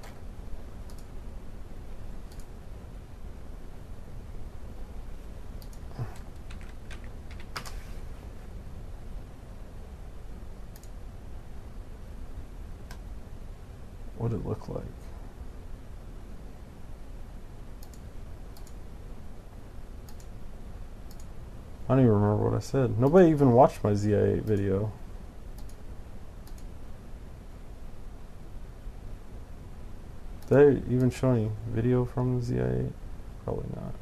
Speaker 1: What did it look like? I don't even remember what I said. Nobody even watched my ZI-8 video. Did I even show any video from the ZI-8? Probably not.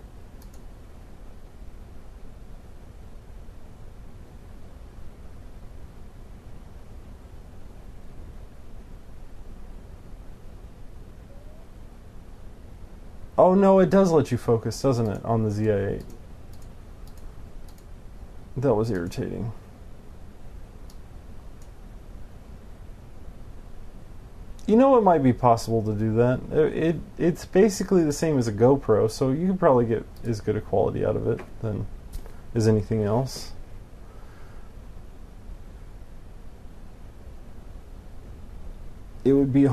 Speaker 1: Oh no, it does let you focus, doesn't it, on the ZI-8? That was irritating. You know, it might be possible to do that. It's basically the same as a GoPro, so you can probably get as good a quality out of it than as anything else. It would be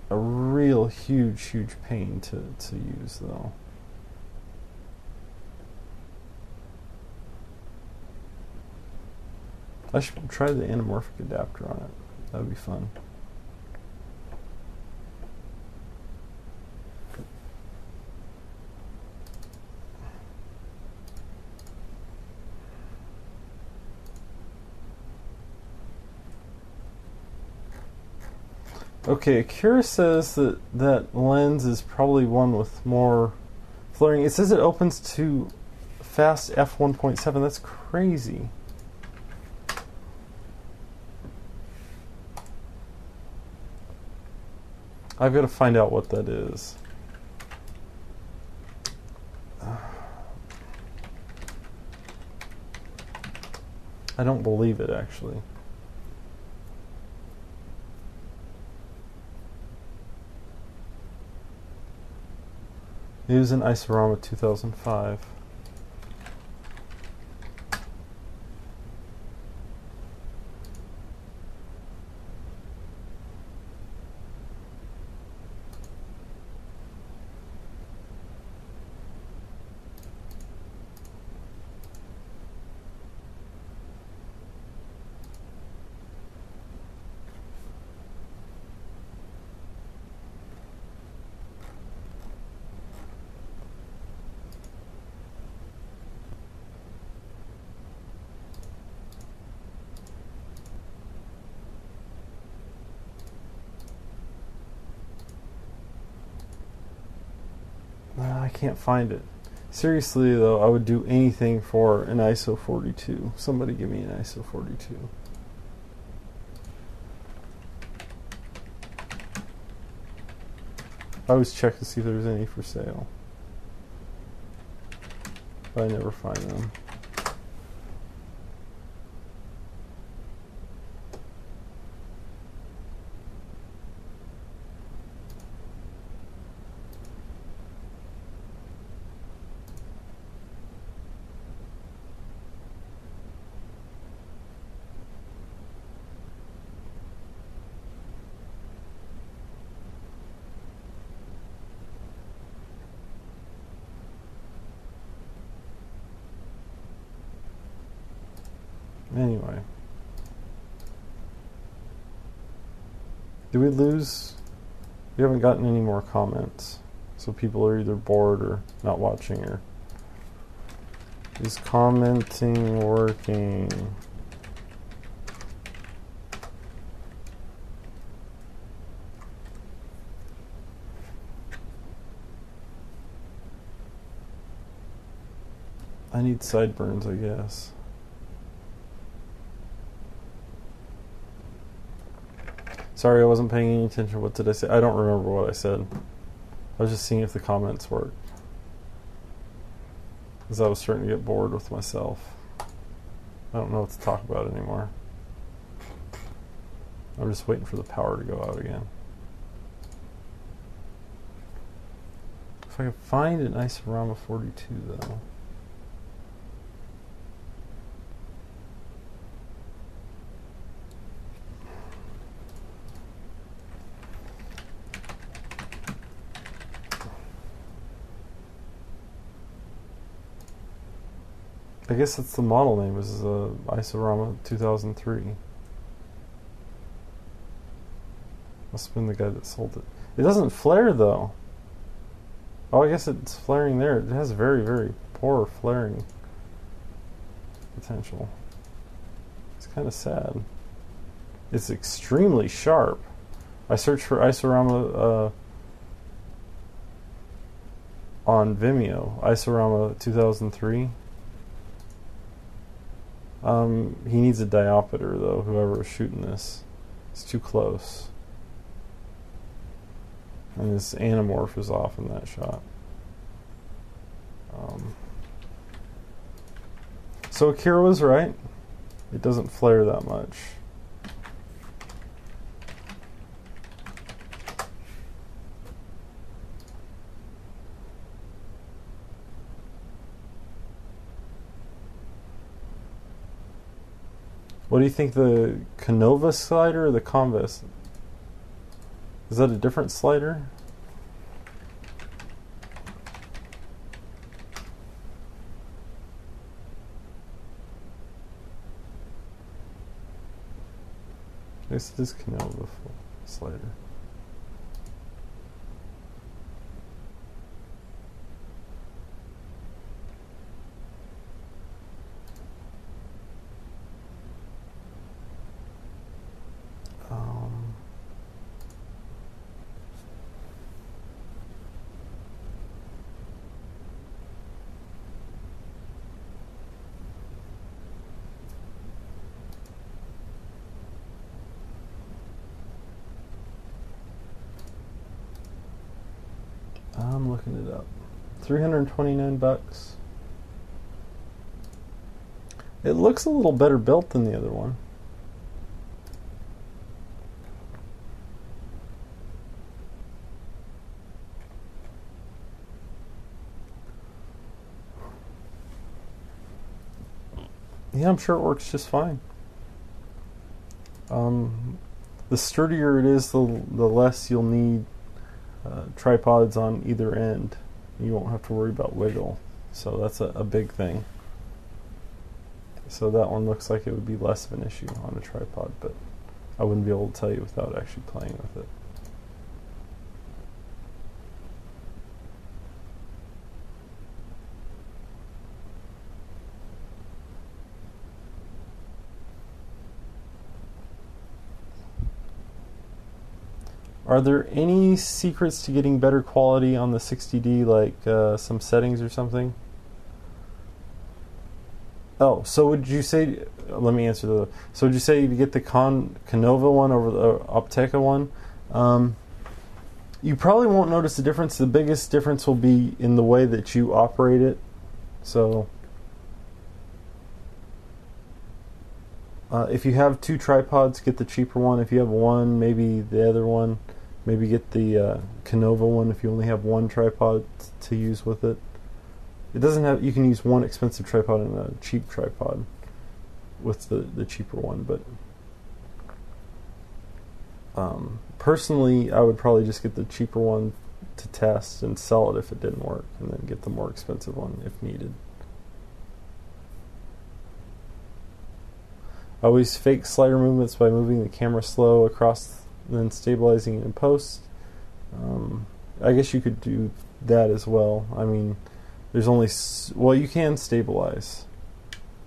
Speaker 1: a real huge pain to use, though. I should try the anamorphic adapter on it. That would be fun. Okay, Akira says that that lens is probably one with more flaring. It says it opens to fast f1.7. That's crazy. I've got to find out what that is. I don't believe it, actually. It was an Isorama 2005. I can't find it. Seriously, though, I would do anything for an ISO 42. Somebody give me an ISO 42. I always check to see if there's any for sale, but I never find them. Anyway. Did we lose? We haven't gotten any more comments. So people are either bored or not watching, or is commenting working? I need sideburns, I guess. Sorry, I wasn't paying any attention. What did I say? I don't remember what I said. I was just seeing if the comments worked, because I was starting to get bored with myself. I don't know what to talk about anymore. I'm just waiting for the power to go out again. If I can find an Isorama 42, though. I guess that's the model name, is Isorama 2003. Must have been the guy that sold it. It doesn't flare, though. Oh, I guess it's flaring there. It has very, very poor flaring potential. It's kind of sad. It's extremely sharp. I searched for Isorama on Vimeo. Isorama 2003. He needs a diopter, though, whoever was shooting this. It's too close. And his anamorph is off in that shot. So Akira was right. It doesn't flare that much. What do you think, the Canova slider or the Convest? Is that a different slider? I guess it is Canova slider. I'm looking it up. 329 bucks. It looks a little better built than the other one. Yeah, I'm sure it works just fine. The sturdier it is, the less you'll need tripods on either end. You won't have to worry about wiggle. So that's a big thing. So that one looks like it would be less of an issue on a tripod, but I wouldn't be able to tell you without actually playing with it. Are there any secrets to getting better quality on the 60D, like some settings or something? Oh, so would you say, let me answer the, so would you say to get the Canova one over the Optica one? You probably won't notice a difference. The biggest difference will be in the way that you operate it. So, if you have two tripods, get the cheaper one. If you have one, maybe the other one. Maybe get the Canova one if you only have one tripod to use with it. It doesn't have. You can use one expensive tripod and a cheap tripod with the cheaper one. But personally, I would probably just get the cheaper one to test and sell it if it didn't work, and then get the more expensive one if needed. I always fake slider movements by moving the camera slow across, then stabilizing it in post. I guess you could do that as well. I mean, there's only well, you can stabilize.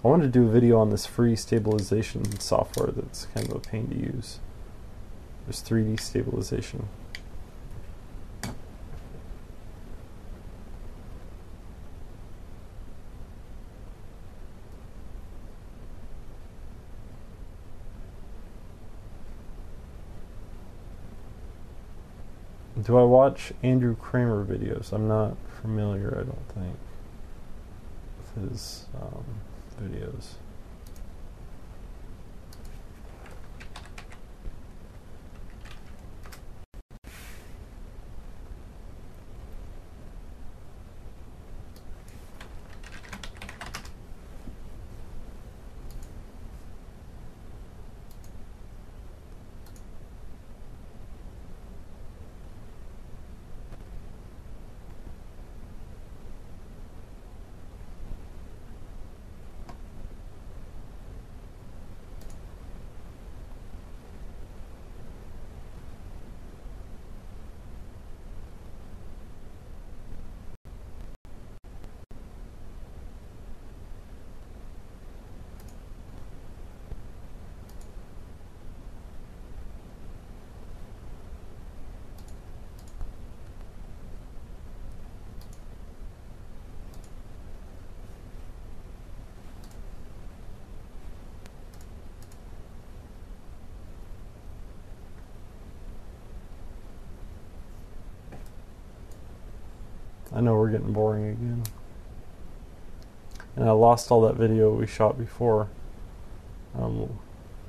Speaker 1: I wanted to do a video on this free stabilization software that's kind of a pain to use. There's 3D stabilization. Do I watch Andrew Kramer videos? I'm not familiar, I don't think, with his videos. I know we're getting boring again. And I lost all that video we shot before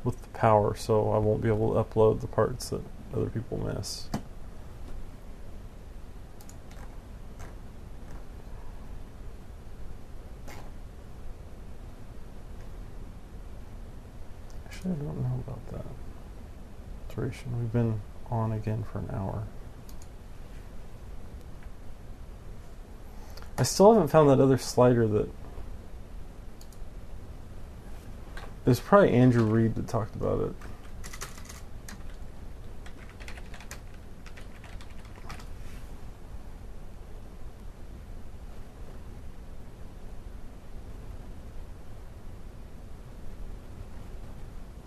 Speaker 1: with the power, so I won't be able to upload the parts that other people miss. Actually, I don't know about that duration. We've been on again for an hour. I still haven't found that other slider that... It was probably Andrew Reed that talked about it.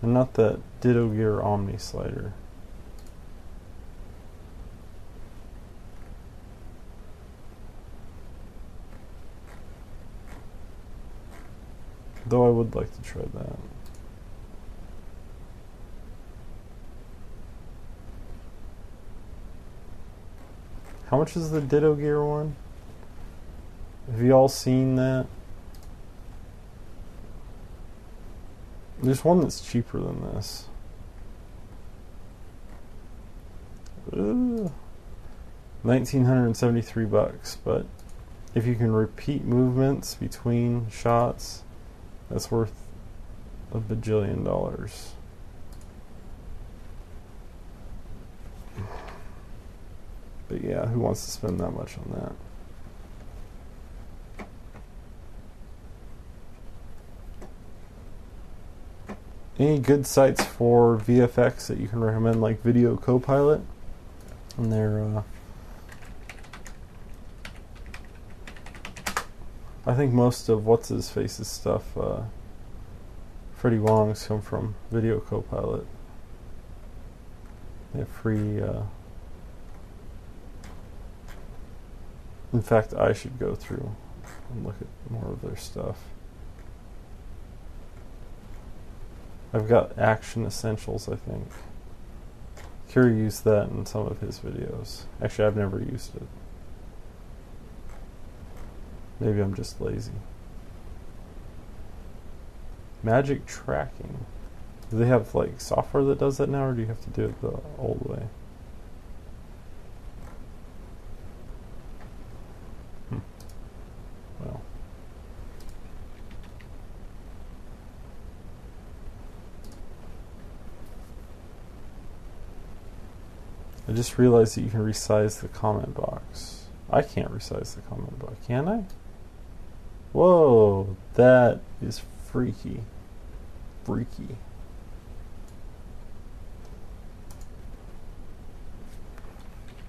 Speaker 1: And not that Ditto Gear Omni slider. Though I would like to try that. How much is the Ditto Gear one? Have you all seen that? There's one that's cheaper than this. $1,973, but if you can repeat movements between shots, that's worth $1 bajillion. But yeah, who wants to spend that much on that? Any good sites for VFX that you can recommend, like Video Copilot? And they're, I think most of what's-his-face's stuff, Freddie Wong's come from Video Copilot. They have free, in fact, I should go through and look at more of their stuff. I've got Action Essentials, I think. Curie used that in some of his videos. Actually, I've never used it. Maybe I'm just lazy. Magic Tracking. Do they have like software that does that now, or do you have to do it the old way? Well. I just realized that you can resize the comment box. I can't resize the comment box, can I? Whoa, that is freaky. Freaky.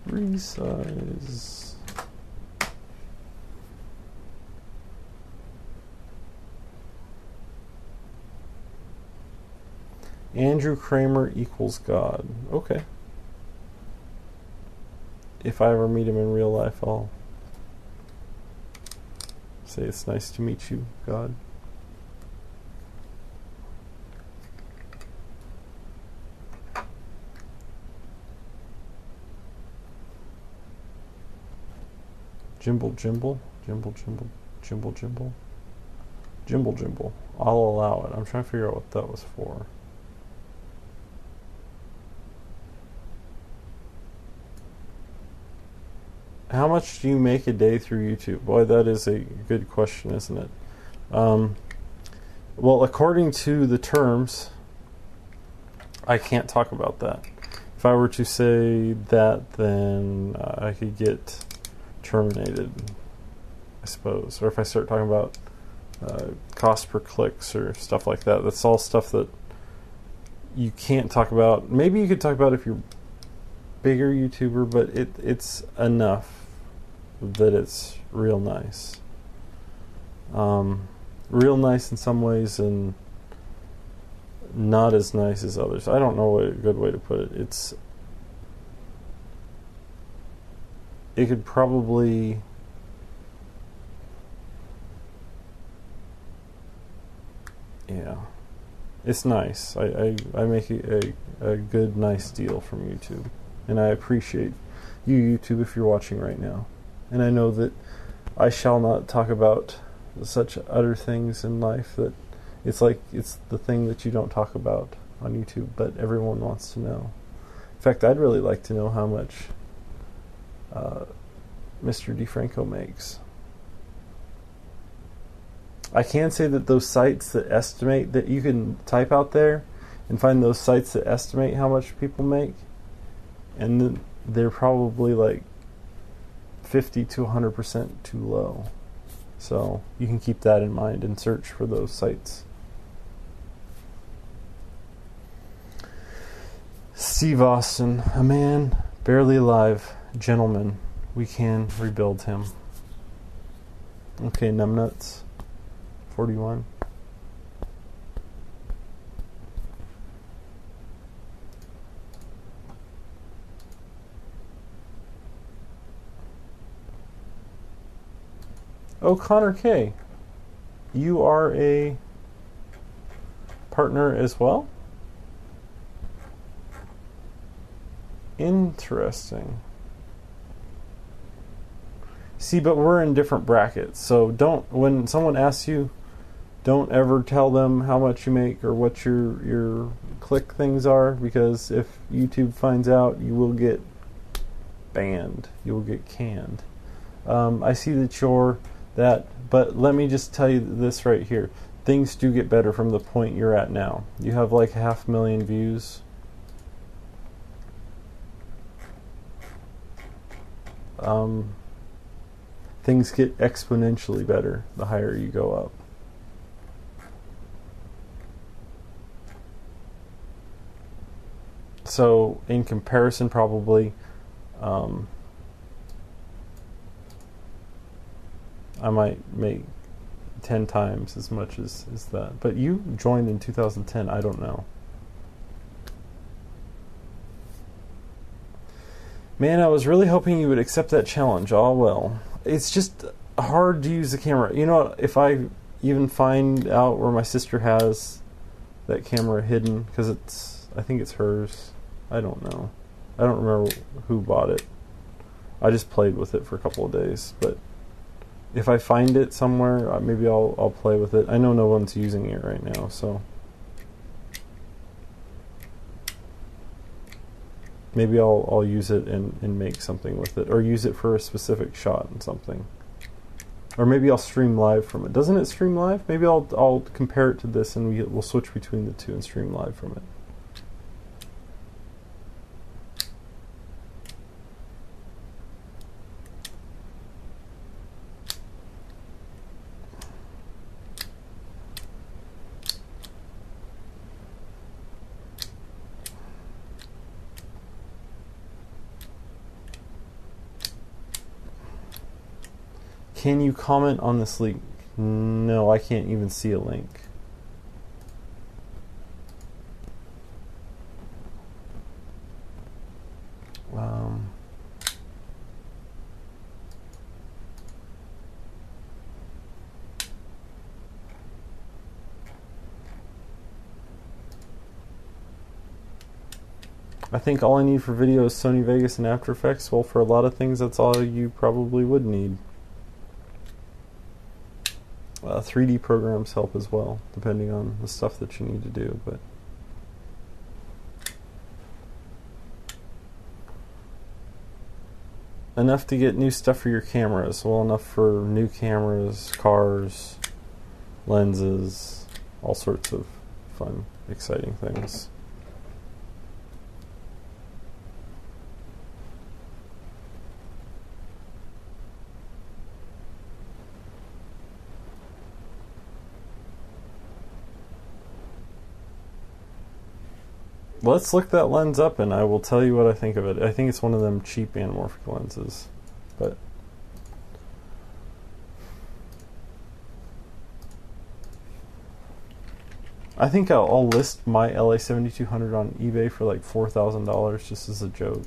Speaker 1: Resize. Andrew Kramer equals God. Okay. If I ever meet him in real life, I'll say it's nice to meet you, God. Jimble, jimble, jimble, jimble, jimble, jimble, jimble, jimble. I'll allow it. I'm trying to figure out what that was for. How much do you make a day through YouTube? Boy, that is a good question, isn't it? Well, according to the terms, I can't talk about that. If I were to say that, then I could get terminated, I suppose. Or if I start talking about cost per clicks or stuff like that, that's all stuff that you can't talk about. Maybe you could talk about if you're bigger YouTuber, but it's enough that it's real nice. Real nice in some ways and not as nice as others. I don't know a good way to put it. It could probably it's nice. I make a good nice deal from YouTube. And I appreciate you, YouTube, if you're watching right now. And I know that I shall not talk about such utter things in life that it's like it's the thing that you don't talk about on YouTube, but everyone wants to know. In fact, I'd really like to know how much Mr. DeFranco makes. I can say that those sites that estimate, that you can type out there and find those sites that estimate how much people make, and then they're probably like 50 to 100% too low. So you can keep that in mind and search for those sites. Steve Austin, a man barely alive, gentlemen, we can rebuild him. Okay, numbnuts, 41. Oh, Connor K, you are a partner as well? Interesting. See, but we're in different brackets, so don't, when someone asks you, don't ever tell them how much you make or what your click things are, because if YouTube finds out, you will get banned. You will get canned. I see that you're that, but let me just tell you this right here. Things do get better from the point you're at now. You have like 500,000 views. Things get exponentially better the higher you go up. So in comparison, probably I might make 10 times as much as that. But you joined in 2010, I don't know. Man, I was really hoping you would accept that challenge. Oh well. It's just hard to use the camera. You know what, if I even find out where my sister has that camera hidden, because it's, I think it's hers. I don't know. I don't remember who bought it. I just played with it for a couple of days, but if I find it somewhere, maybe I'll play with it. I know no one's using it right now, so maybe I'll use it and make something with it, or use it for a specific shot and something. Or maybe I'll stream live from it. Doesn't it stream live? Maybe I'll compare it to this and we'll switch between the two and stream live from it. Can you comment on this link? No, I can't even see a link. I think all I need for video is Sony Vegas and After Effects. Well, for a lot of things, that's all you probably would need. 3D programs help as well, depending on the stuff that you need to do. But enough to get new stuff for your cameras. Well, enough for new cameras, cars, lenses, all sorts of fun, exciting things. Let's look that lens up and I will tell you what I think of it. I think it's one of them cheap anamorphic lenses, but I think I'll list my LA7200 on eBay for like $4,000 just as a joke.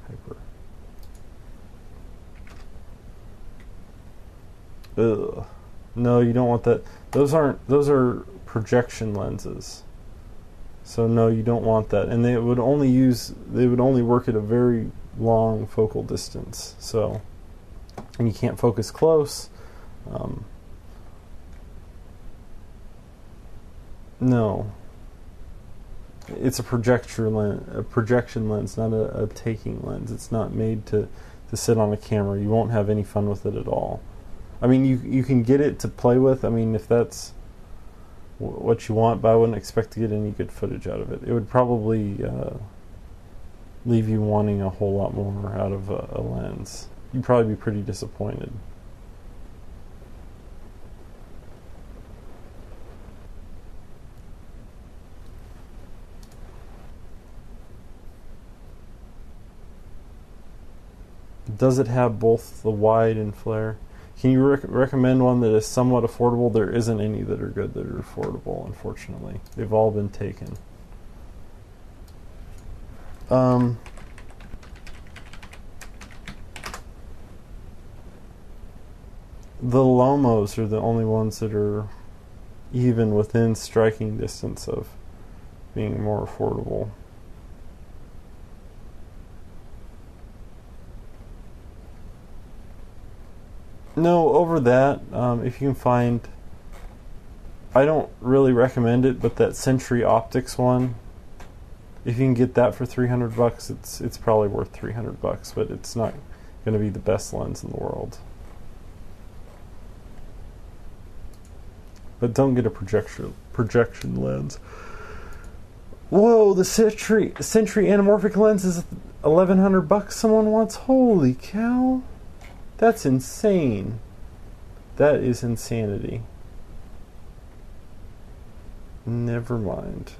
Speaker 1: Hyper. Ugh. No, you don't want that. Those are projection lenses. So no, you don't want that, and they would only work at a very long focal distance. So, and you can't focus close. No, it's a projection lens, not a taking lens. It's not made to sit on a camera. You won't have any fun with it at all. I mean, you can get it to play with. I mean, if that's what you want, but I wouldn't expect to get any good footage out of it. It would probably leave you wanting a whole lot more out of a lens. You'd probably be pretty disappointed. Does it have both the wide and flare? Can you recommend one that is somewhat affordable? There isn't any that are good that are affordable, unfortunately. They've all been taken. The Lomos are the only ones that are even within striking distance of being more affordable. No, over that, if you can find, I don't really recommend it, but that Century Optics one, if you can get that for $300, it's probably worth $300, but it's not going to be the best lens in the world. But don't get a projection lens. Whoa, the Century anamorphic lens is $1,100. Someone wants. Holy cow! That's insane. That is insanity. Never mind.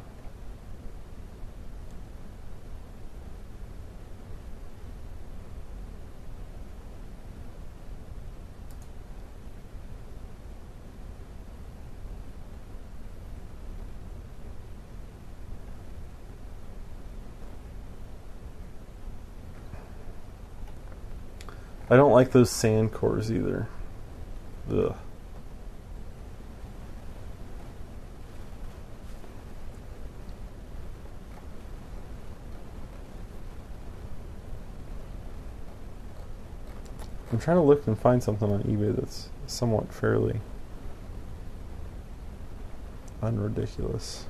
Speaker 1: I don't like those Sankors either. Ugh. I'm trying to look and find something on eBay that's somewhat fairly unridiculous.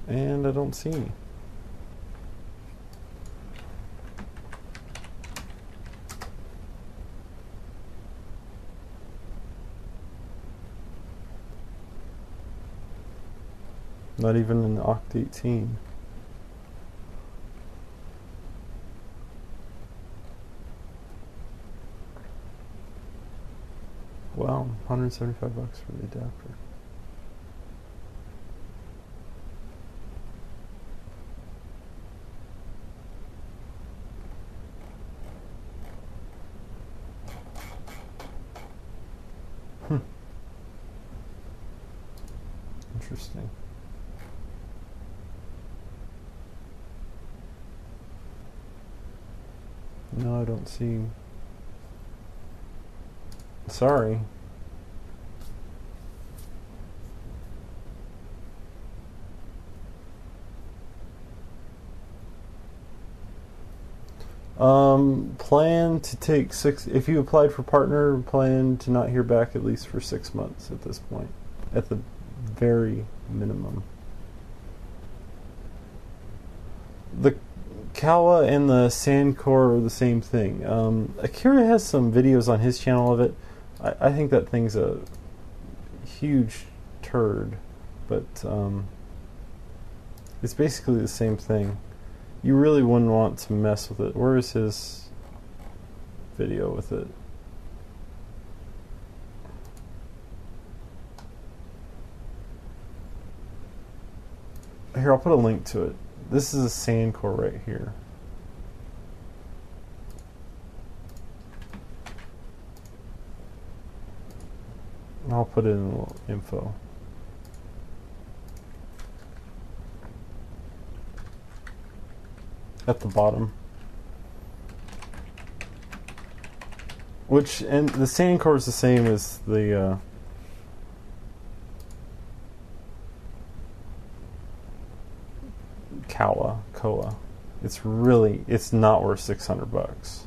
Speaker 1: And I don't see any. Not even an Oct 18. Wow, $175 for the adapter. Interesting. No, I don't see. Sorry. Plan to take 6. If you applied for partner, plan to not hear back at least for 6 months at this point, at the very minimum. The Kawa and the Sankor are the same thing. Akira has some videos on his channel of it. I think that thing's a huge turd, but it's basically the same thing. You really wouldn't want to mess with it. Where is his video with it? Here, I'll put a link to it. This is a Sankor right here. And I'll put it in a little info. At the bottom. Which, and the Sankor is the same as the Koa. It's not worth $600.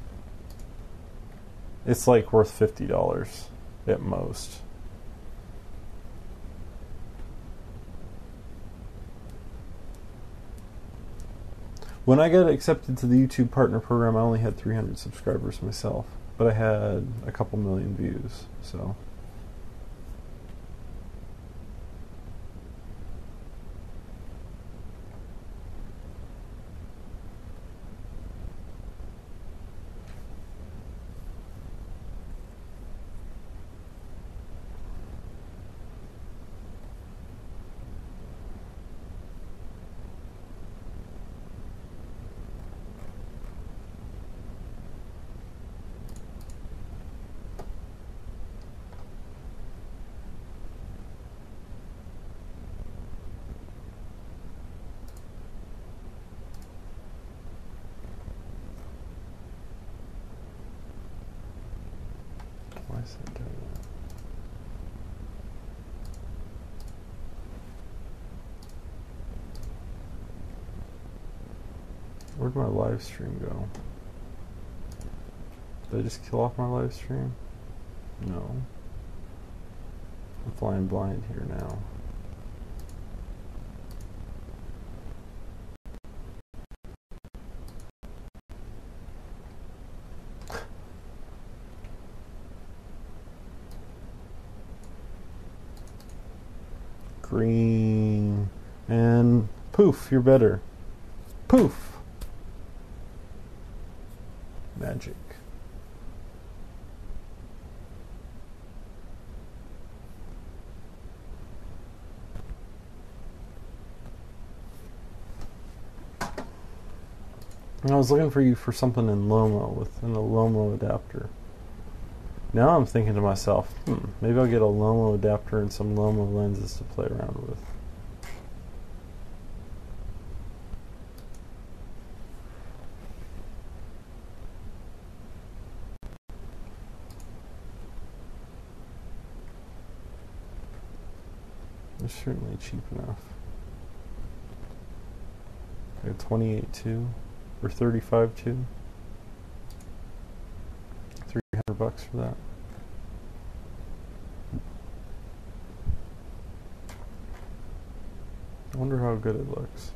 Speaker 1: It's like worth $50 at most. When I got accepted to the YouTube Partner Program, I only had 300 subscribers myself, but I had a couple million views, so. is it doing that? Where'd my live stream go? Did I just kill off my live stream? No. I'm flying blind here now. Green. And poof, you're better. Poof. Magic. I was looking for you for something in Lomo within a Lomo adapter. Now I'm thinking to myself, maybe I'll get a Lomo adapter and some Lomo lenses to play around with. They're certainly cheap enough. Like 28.2 or 35.2. $300 for that. I wonder how good it looks.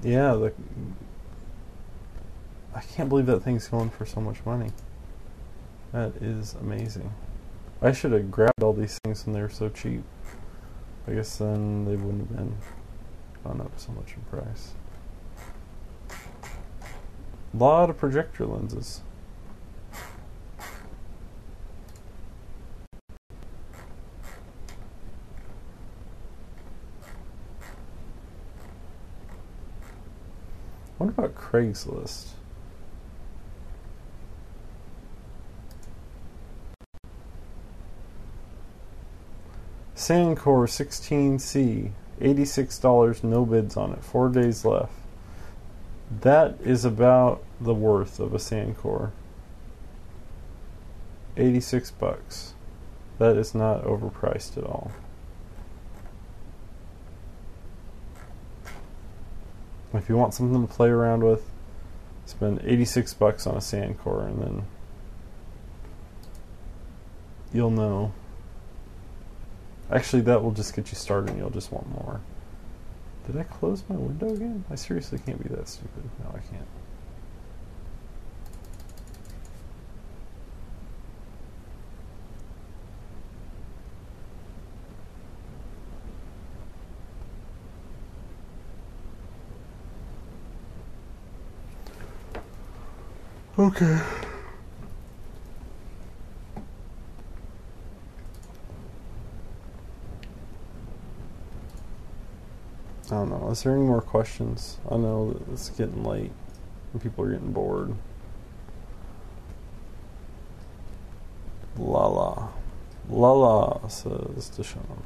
Speaker 1: Yeah, I can't believe that thing's going for so much money. That is amazing. I should have grabbed all these things when they were so cheap. I guess then they wouldn't have been gone up so much in price. A lot of projector lenses. What about Craigslist? Sankor 16C, $86, no bids on it, 4 days left. That is about the worth of a Sankor. $86. That is not overpriced at all. If you want something to play around with, spend $86 on a Sankor and then you'll know. Actually, that will just get you started and you'll just want more. Did I close my window again? I seriously can't be that stupid. No, I can't. Okay. I don't know. Is there any more questions? I know that it's getting late and people are getting bored. La la. La la, says Deshaun.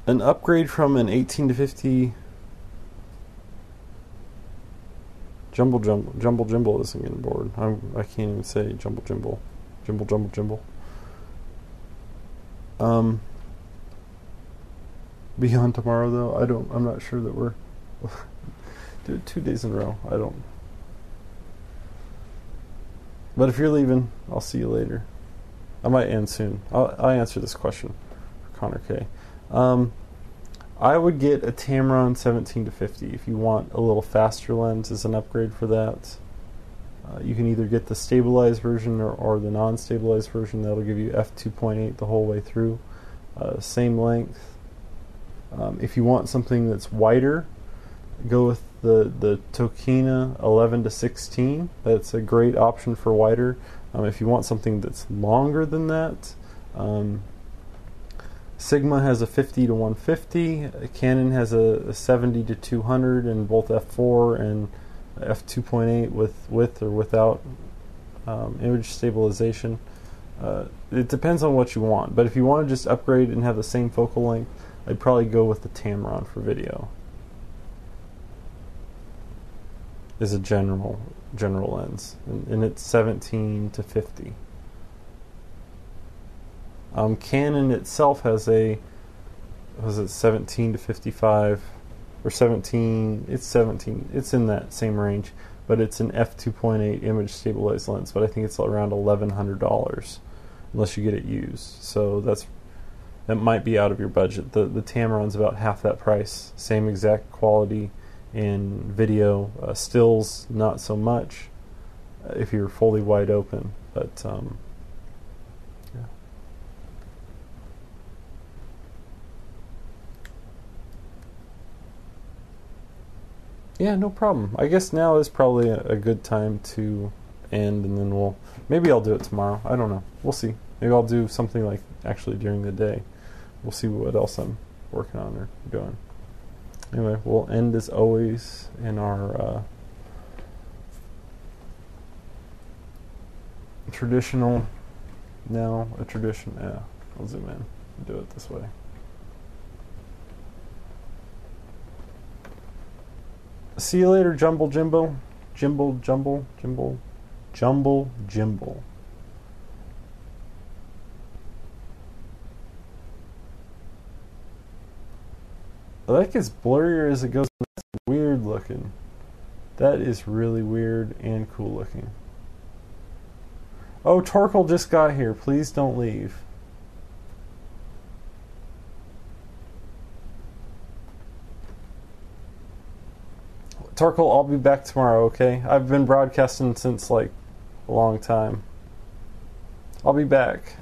Speaker 1: An upgrade from an 18 to 50 jumble isn't getting bored. I can't even say jumble. Beyond tomorrow though, I'm not sure that we're do it 2 days in a row. I don't. But if you're leaving, I'll see you later. I might end soon. I'll answer this question for Connor K. I would get a Tamron 17 to 50 if you want a little faster lens as an upgrade for that. You can either get the stabilized version or the non-stabilized version. That'll give you f2.8 the whole way through. Same length. If you want something that's wider, go with the Tokina 11-16. That's a great option for wider. If you want something that's longer than that, Sigma has a 50-150. Canon has a 70-200 in both f4 and f2.8 with or without image stabilization. It depends on what you want, but if you want to just upgrade and have the same focal length, I'd probably go with the Tamron for video. Is a general lens, and it's 17-50. Canon itself has a, was it 17-55 or 17? It's 17. It's in that same range, but it's an f2.8 image stabilized lens. But I think it's around $1,100 unless you get it used. So that might be out of your budget. The Tamron's about half that price. Same exact quality in video. Stills not so much if you're fully wide open, but yeah. Yeah, no problem. I guess now is probably a good time to end, and then maybe I'll do it tomorrow. I don't know. We'll see. Maybe I'll do something like actually during the day. We'll see what else I'm working on or doing. Anyway, we'll end as always in our traditional, now a tradition, yeah, I'll zoom in and do it this way. See you later, Jumble Jimbo. Jumble. That gets blurrier as it goes. That's weird looking. That is really weird and cool looking. Oh, Torkel just got here. Please don't leave. Torkel, I'll be back tomorrow, okay? I've been broadcasting since like a long time. I'll be back.